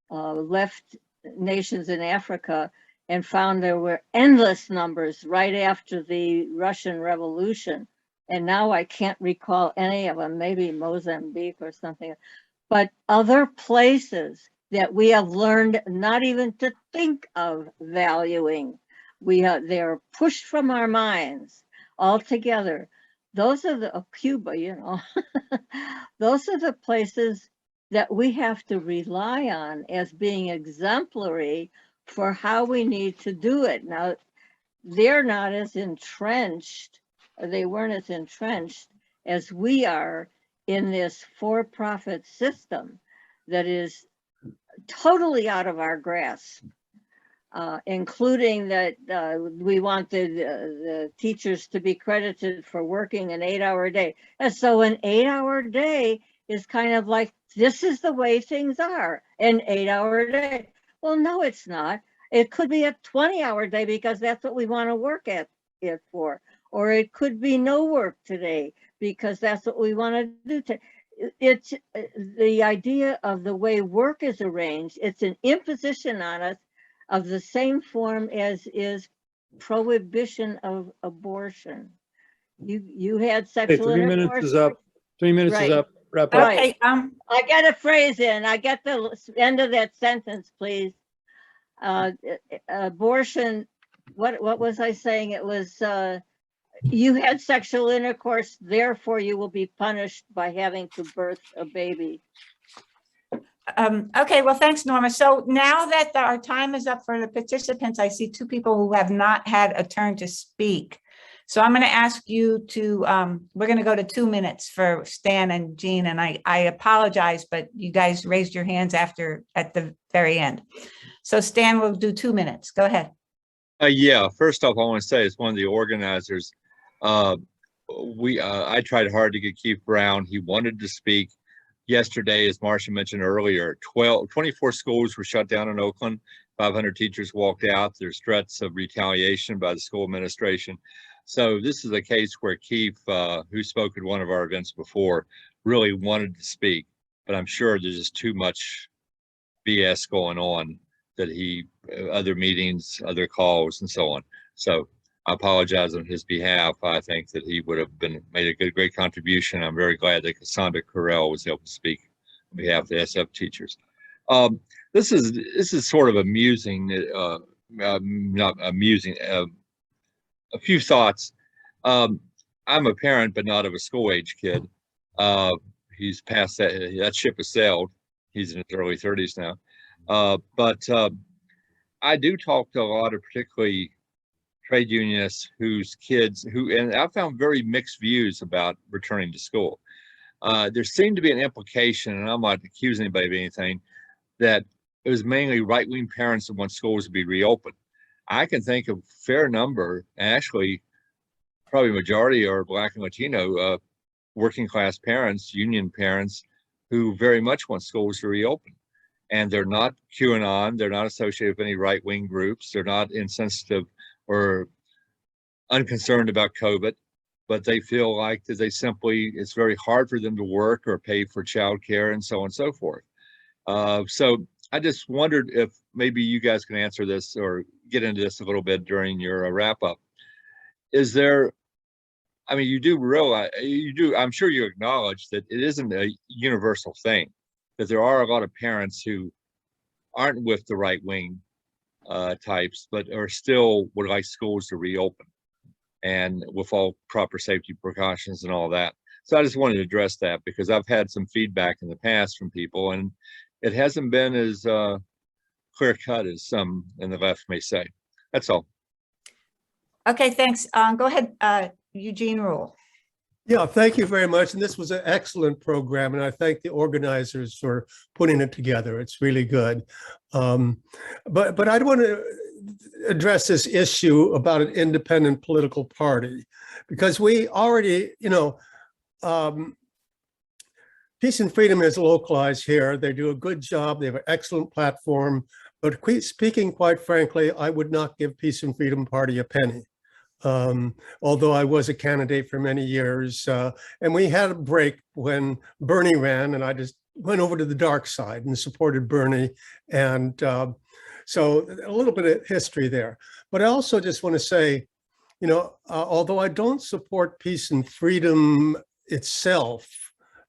left nations in Africa and found there were endless numbers right after the Russian Revolution. And now I can't recall any of them, maybe Mozambique or something, but other places that we have learned not even to think of valuing. They're pushed from our minds altogether. Those are the Cuba, you know, those are the places that we have to rely on as being exemplary for how we need to do it. Now, they're not as entrenched, or they weren't as entrenched as we are in this for-profit system that is totally out of our grasp, including that we want the teachers to be credited for working an 8-hour day. And so an 8-hour day is kind of like, this is the way things are, an 8-hour day. Well, no, it's not. It could be a 20-hour day because that's what we want to work at it for. Or it could be no work today because that's what we want to do today. It's the idea of the way work is arranged. It's an imposition on us of the same form as is prohibition of abortion. You had Hey, sexual 3 minutes intercourse. is up. 3 minutes is Right. up. Wrap up. Right. Okay, I get a phrase in. I get the end of that sentence, please. Abortion. What was I saying? It was you had sexual intercourse, therefore you will be punished by having to birth a baby. okay, well, thanks, Norma. So now that our time is up for the participants, I see 2 people who have not had a turn to speak. So I'm going to ask you to, we're going to go to 2 minutes for Stan and Jean, and I apologize, but you guys raised your hands at the very end. So Stan will do 2 minutes. Go ahead. Yeah, first off, I want to say as one of the organizers, I tried hard to get Keith Brown. He wanted to speak. Yesterday, as Marcia mentioned earlier, 24 schools were shut down in Oakland. 500 teachers walked out. There's threats of retaliation by the school administration. So this is a case where Keith, who spoke at one of our events before, really wanted to speak. But I'm sure there's just too much BS going on that other meetings, other calls, and so on. So I apologize on his behalf. I think that he would have made a great contribution. I'm very glad that Cassandra Carell was able to speak on behalf of the SF teachers. This is sort of amusing, not amusing. A few thoughts. I'm a parent, but not of a school-age kid. He's past that. That ship has sailed. He's in his early 30s now. But I do talk to a lot of particularly trade unionists whose kids and I found very mixed views about returning to school. There seemed to be an implication, and I'm not accusing anybody of anything, that it was mainly right-wing parents that want schools to be reopened. I can think of a fair number, actually, probably majority are Black and Latino working class parents, union parents, who very much want schools to reopen. And they're not QAnon, they're not associated with any right-wing groups, they're not insensitive or unconcerned about COVID. but they feel like that it's very hard for them to work or pay for childcare and so on and so forth. So I just wondered if maybe you guys can answer this or get into this a little bit during your wrap up. Is there, I mean, you do realize, I'm sure you acknowledge that it isn't a universal thing, that there are a lot of parents who aren't with the right wing types, but are still would like schools to reopen and with all proper safety precautions and all that. So I just wanted to address that because I've had some feedback in the past from people and it hasn't been as clear cut as some in the left may say. That's all. Okay, thanks. Go ahead, Eugene Rule. Yeah, thank you very much. And this was an excellent program, and I thank the organizers for putting it together. It's really good. But I'd want to address this issue about an independent political party, because we already, Peace and Freedom is localized here. They do a good job. They have an excellent platform. But speaking quite frankly, I would not give Peace and Freedom Party a penny. Although I was a candidate for many years, and we had a break when Bernie ran, and I just went over to the dark side and supported Bernie. And so a little bit of history there. But I also just want to say, although I don't support Peace and Freedom itself,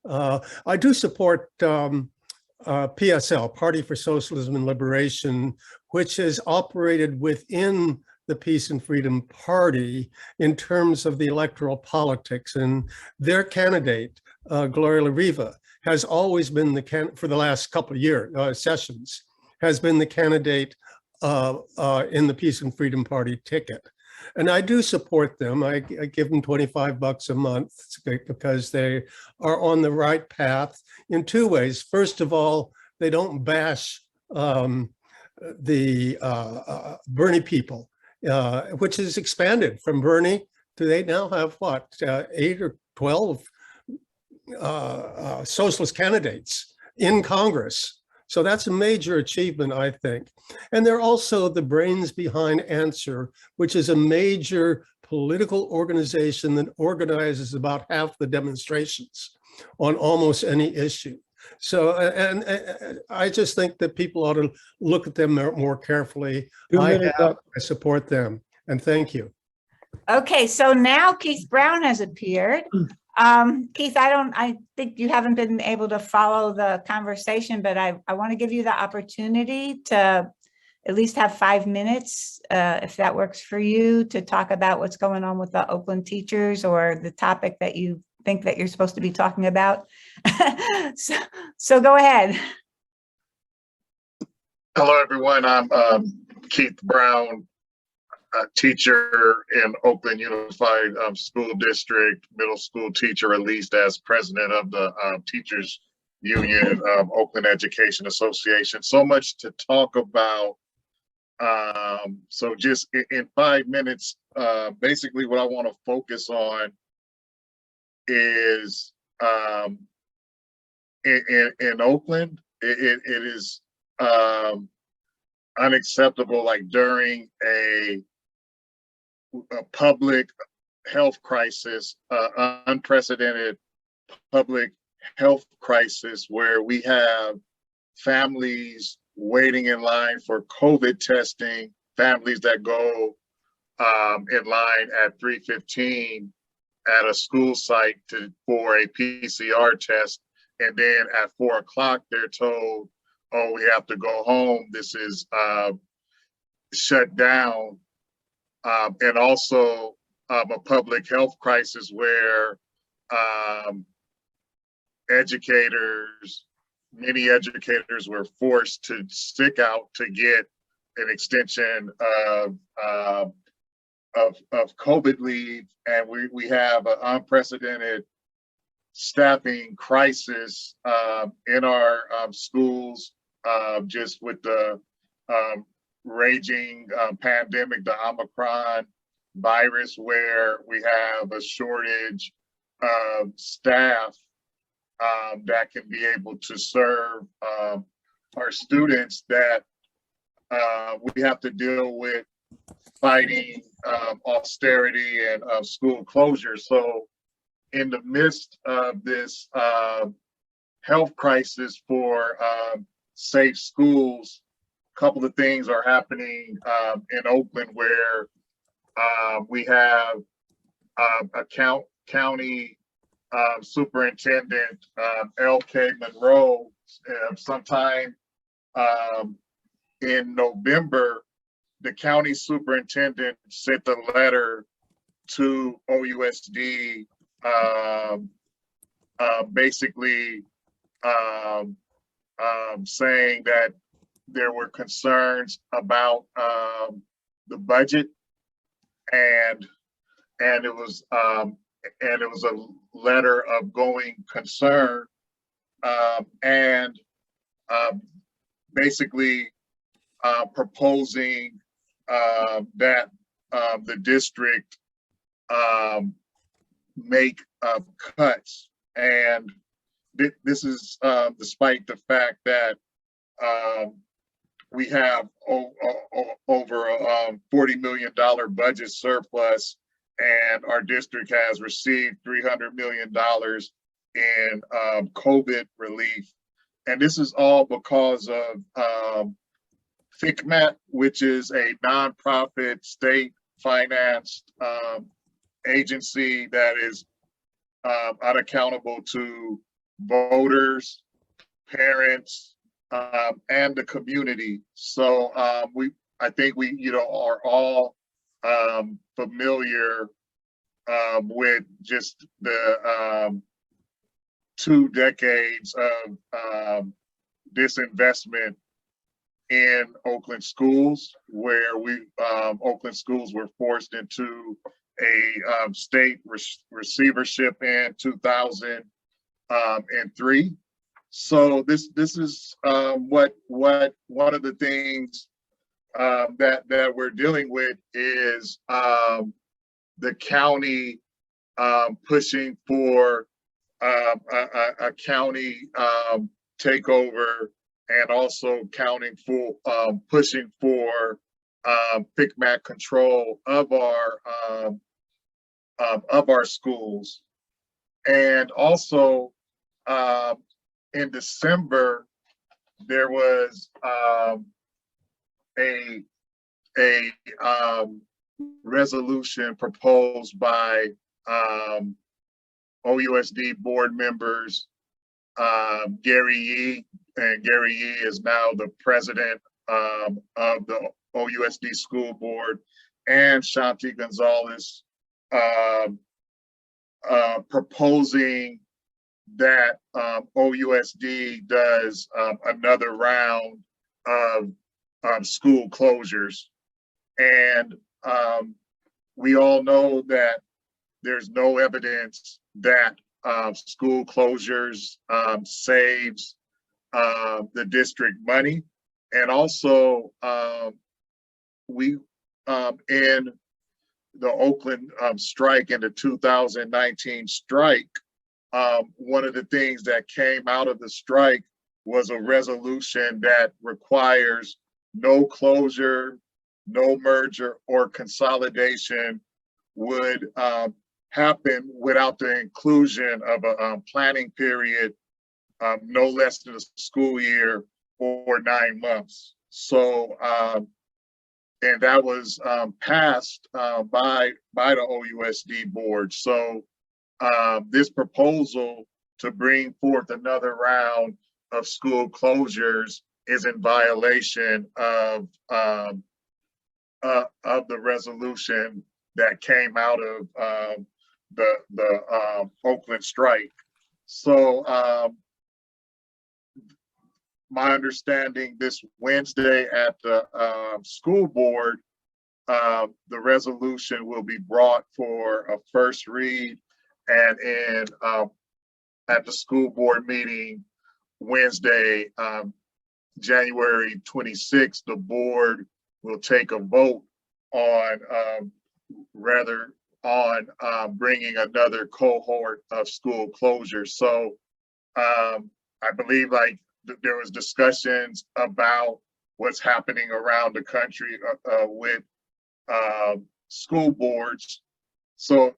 I do support PSL, Party for Socialism and Liberation, which has operated within the Peace and Freedom Party in terms of the electoral politics. And their candidate, Gloria La Riva, has always been for the last couple of years, sessions, has been the candidate in the Peace and Freedom Party ticket. And I do support them. I give them $25 a month because they are on the right path in two ways. First of all, they don't bash the Bernie people, which has expanded from Bernie to they now have what, 8 or 12 socialist candidates in Congress. So that's a major achievement, I think. And they're also the brains behind Answer, which is a major political organization that organizes about half the demonstrations on almost any issue. So, and I just think that people ought to look at them more carefully. I support them, and thank you. Okay, so now Keith Brown has appeared. Keith, I think you haven't been able to follow the conversation, but I want to give you the opportunity to at least have 5 minutes, if that works for you, to talk about what's going on with the Oakland teachers or the topic that you think that you're supposed to be talking about. So go ahead. Hello, everyone. I'm Keith Brown, a teacher in Oakland Unified School District, middle school teacher, released as president of the Teachers Union, Oakland Education Association. So much to talk about. So just in 5 minutes, basically what I want to focus on is in Oakland, it is unacceptable, like during a public health crisis, unprecedented public health crisis, where we have families waiting in line for COVID testing, families that go in line at 3:15 at a school site for a PCR test, and then at 4 o'clock they're told, oh, we have to go home, this is shut down. And also a public health crisis where many educators were forced to stick out to get an extension of COVID leave. And we have an unprecedented staffing crisis in our schools, just with the raging pandemic, the Omicron virus, where we have a shortage of staff that can be able to serve our students, that we have to deal with fighting austerity and school closure. So in the midst of this health crisis for safe schools, a couple of things are happening in Oakland where we have a county superintendent, L.K. Monroe, sometime in November, the county superintendent sent a letter to OUSD basically saying that there were concerns about the budget, and it was a letter of going concern, and basically proposing that the district make cuts. And this is despite the fact that we have over a $40 million budget surplus, and our district has received $300 million in COVID relief. And this is all because of FCMAT, which is a nonprofit state-financed agency that is unaccountable to voters, parents, and the community. So I think we are all familiar with just the 2 decades of disinvestment in Oakland schools, where Oakland schools were forced into a state receivership in 2003. So this is what one of the things that we're dealing with is the county pushing for a county takeover, and also pushing for FCMAT control of our schools. And also in December, there was a resolution proposed by OUSD board members, Gary Yee, and Gary Yee is now the president of the OUSD school board, and Shanti Gonzalez, proposing that OUSD does another round of school closures. And we all know that there's no evidence that school closures saves the district money. And also we in the Oakland strike, in the 2019 strike, one of the things that came out of the strike was a resolution that requires no closure, no merger or consolidation would happen without the inclusion of a planning period no less than a school year or 9 months. So, and that was passed by the OUSD board. So this proposal to bring forth another round of school closures is in violation of the resolution that came out of the Oakland strike. So my understanding, this Wednesday at the school board, the resolution will be brought for a first read, and at the school board meeting Wednesday, January 26th, the board will take a vote on bringing another cohort of school closures. So I believe there was discussions about what's happening around the country with school boards. So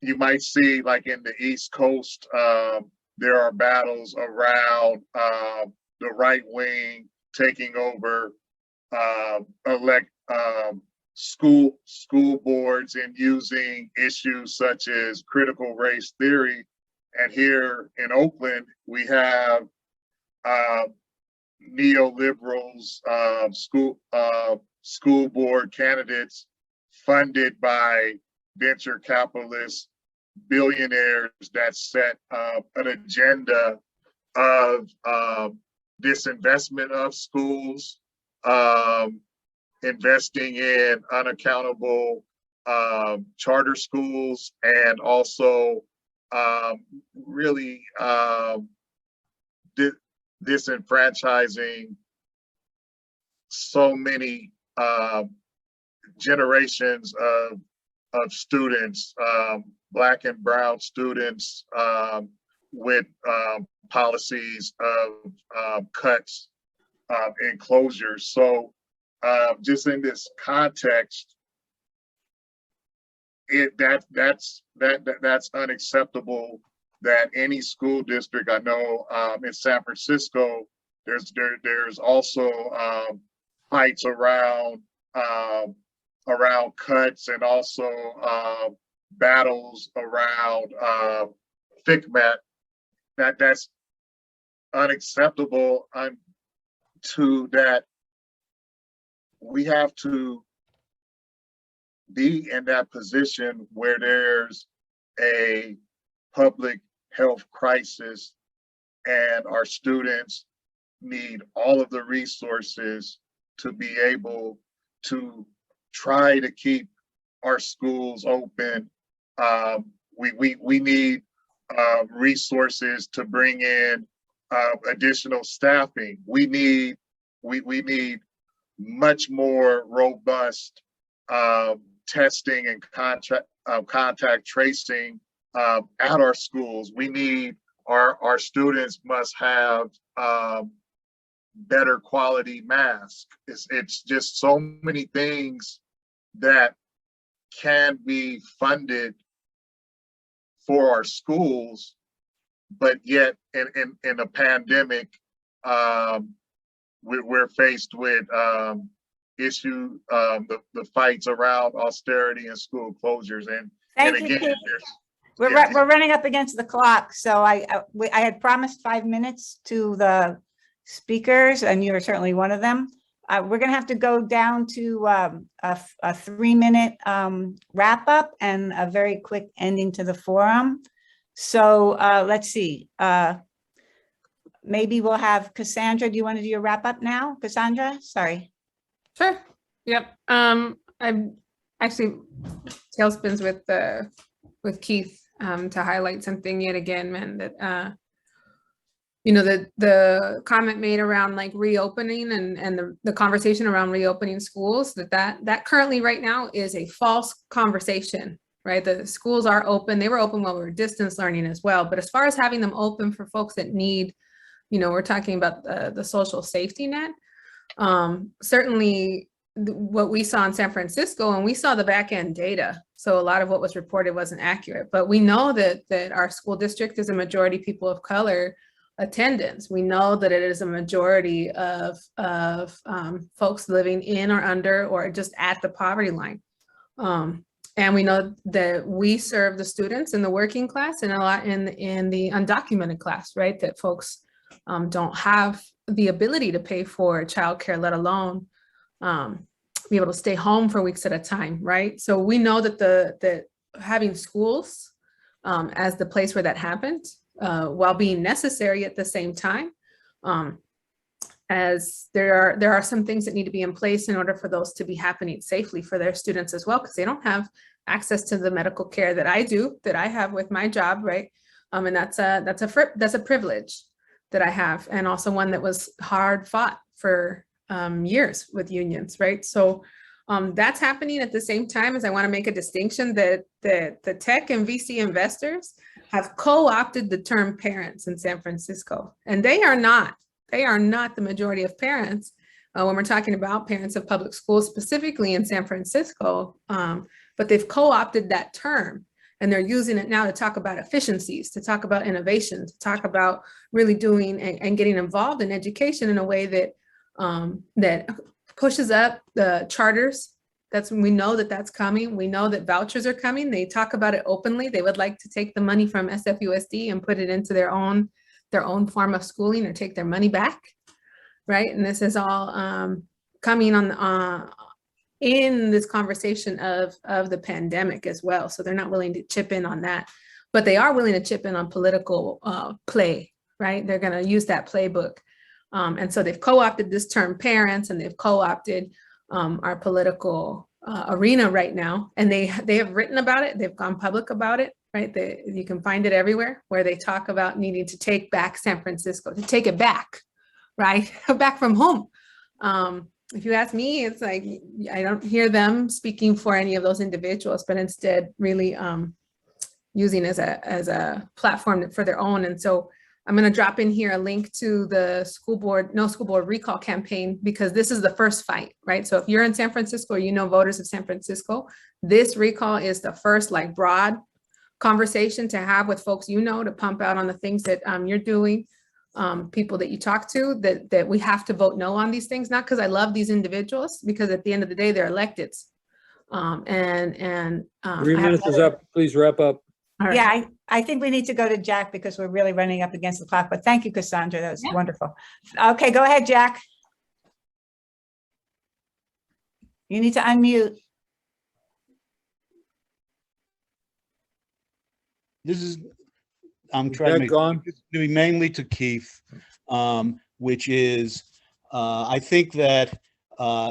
you might see like in the East Coast, there are battles around the right wing taking over school boards and using issues such as critical race theory. And here in Oakland, we have neoliberals, school board candidates funded by venture capitalists, billionaires that set an agenda of disinvestment of schools, investing in unaccountable charter schools, and also really disenfranchising so many generations of students, Black and brown students, with policies of cuts and closures. So just in this context, that's unacceptable that any school district. I know in San Francisco, there's also fights around cuts, and also battles around FICMAT. That's unacceptable. To that, we have to be in that position where there's a public health crisis and our students need all of the resources to be able to try to keep our schools open. We need resources to bring in additional staffing. We need much more robust testing and contact tracing at our schools. We need our students must have better quality masks. It's just so many things that can be funded for our schools, but yet in a pandemic, we're faced with the fights around austerity and school closures. And again, we're running up against the clock, so I had promised 5 minutes to the speakers, and you're certainly one of them. We're going to have to go down to a 3-minute wrap up and a very quick ending to the forum. So let's see. Maybe we'll have Cassandra. Do you want to do your wrap up now, Cassandra? Sorry. Sure. Yep. I'm actually tailspins with Keith to highlight something yet again, man, that you know, the comment made around like reopening and the conversation around reopening schools, that currently right now is a false conversation, right? The schools are open. They were open while we were distance learning as well. But as far as having them open for folks that need, you know, we're talking about the social safety net. Certainly what we saw in San Francisco, and we saw the back end data. So a lot of what was reported wasn't accurate, but we know that our school district is a majority people of color attendance. We know that it is a majority of folks living in or under or just at the poverty line. And we know that we serve the students in the working class and a lot in the undocumented class, right? That folks don't have the ability to pay for childcare, let alone be able to stay home for weeks at a time, right? So we know that that having schools as the place where that happened, while being necessary at the same time, as there are some things that need to be in place in order for those to be happening safely for their students as well, because they don't have access to the medical care that I have with my job, right? And that's a privilege that I have, and also one that was hard fought for years with unions, right? So that's happening at the same time as I want to make a distinction that the tech and VC investors have co-opted the term parents in San Francisco, and they are not the majority of parents when we're talking about parents of public schools, specifically in San Francisco, but they've co-opted that term. And they're using it now to talk about efficiencies, to talk about innovation, to talk about really doing and getting involved in education in a way that that pushes up the charters. That's when we know that that's coming. We know that vouchers are coming. They talk about it openly. They would like to take the money from SFUSD and put it into their own form of schooling or take their money back, right? And this is all coming on in this conversation of the pandemic as well. So they're not willing to chip in on that, but they are willing to chip in on political play, right? They're going to use that playbook. And so they've co-opted this term parents, and they've co-opted our political arena right now. And they have written about it. They've gone public about it, right? You can find it everywhere where they talk about needing to take back San Francisco, to take it back, right? Back from home. If you ask me, it's like, I don't hear them speaking for any of those individuals, but instead really using as a platform for their own. And so I'm going to drop in here a link to the No School Board Recall campaign, because this is the first fight, right? So if you're in San Francisco, or you know voters of San Francisco, this recall is the first like broad conversation to have with folks, to pump out on the things that you're doing. People that you talk to, that we have to vote no on these things, not because I love these individuals, because at the end of the day, they're electeds. 3 minutes is up. Please wrap up. All right. Yeah, I think we need to go to Jack because we're really running up against the clock, but thank you, Cassandra. That was wonderful. Okay, go ahead, Jack. You need to unmute. I'm trying to be mainly to Keith, which is, I think that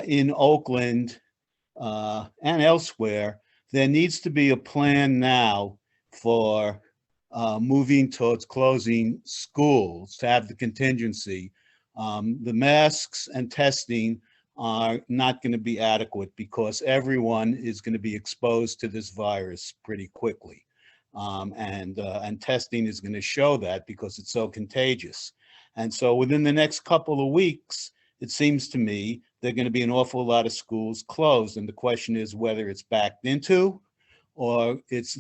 in Oakland and elsewhere, there needs to be a plan now for moving towards closing schools, to have the contingency. The masks and testing are not going to be adequate because everyone is going to be exposed to this virus pretty quickly. And testing is going to show that because it's so contagious. And so within the next couple of weeks, it seems to me there are going to be an awful lot of schools closed. And the question is whether it's backed into or it's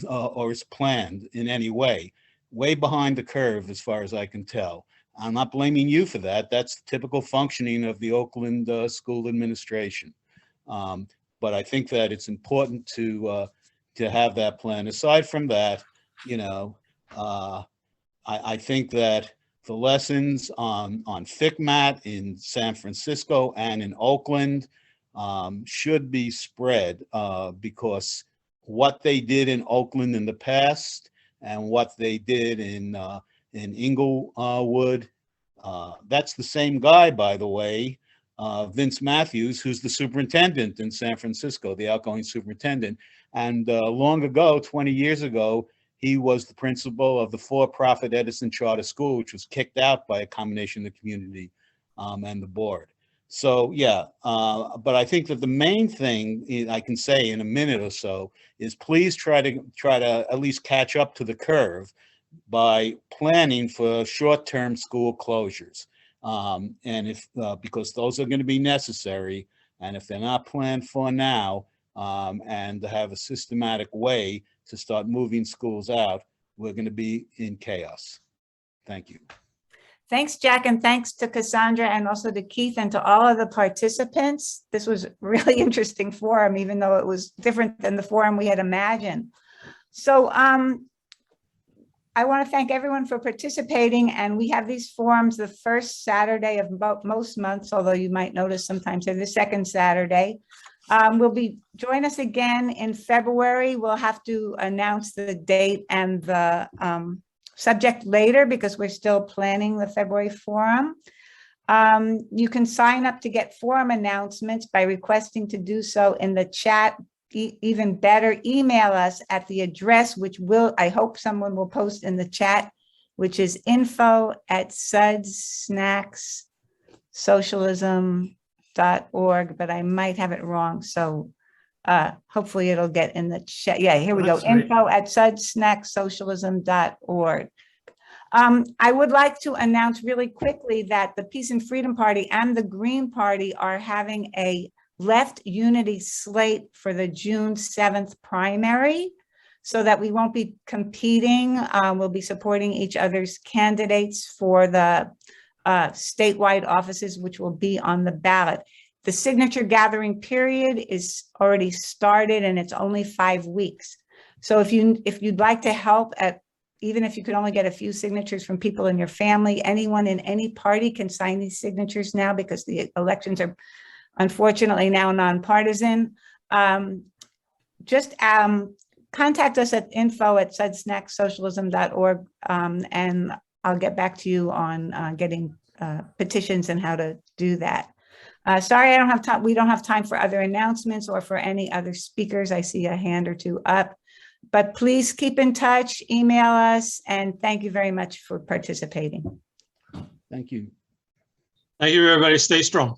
planned in any way. Way behind the curve, as far as I can tell. I'm not blaming you for that. That's the typical functioning of the Oakland school administration. But I think that it's important to have that plan. Aside from that, I think that the lessons on FICMAT in San Francisco and in Oakland should be spread because what they did in Oakland in the past and what they did in Inglewood, that's the same guy, by the way, Vince Matthews, who's the superintendent in San Francisco, the outgoing superintendent. And long ago, 20 years ago, he was the principal of the for-profit Edison Charter School, which was kicked out by a combination of the community and the board. So, yeah, but I think that the main thing I can say in a minute or so is please try to at least catch up to the curve by planning for short-term school closures. And if because those are going to be necessary, and if they're not planned for now, and to have a systematic way to start moving schools out, we're going to be in chaos. Thank you. Thanks, Jack, and thanks to Cassandra and also to Keith and to all of the participants. This was a really interesting forum, even though it was different than the forum we had imagined. So I want to thank everyone for participating, and we have these forums the first Saturday of most months, although you might notice sometimes they're the second Saturday. Join us again in February. We'll have to announce the date and the subject later because we're still planning the February forum. You can sign up to get forum announcements by requesting to do so in the chat. Even better, email us at the address, which I hope someone will post in the chat, which is info@suds-socialism.org, but I might have it wrong. So hopefully it'll get in the chat. Yeah, here we go. Info@suds-socialism.org. I would like to announce really quickly that the Peace and Freedom Party and the Green Party are having a left unity slate for the June 7th primary, so that we won't be competing. We'll be supporting each other's candidates for the statewide offices, which will be on the ballot. The signature gathering period is already started and it's only 5 weeks. So if you'd like to help, even if you could only get a few signatures from people in your family, anyone in any party can sign these signatures now, because the elections are unfortunately now nonpartisan. Just contact us at info@sudsnacksocialism.org, and I'll get back to you on getting petitions and how to do that. Sorry, I don't have time. We don't have time for other announcements or for any other speakers. I see a hand or two up, but please keep in touch, email us, and thank you very much for participating. Thank you. Thank you, everybody. Stay strong.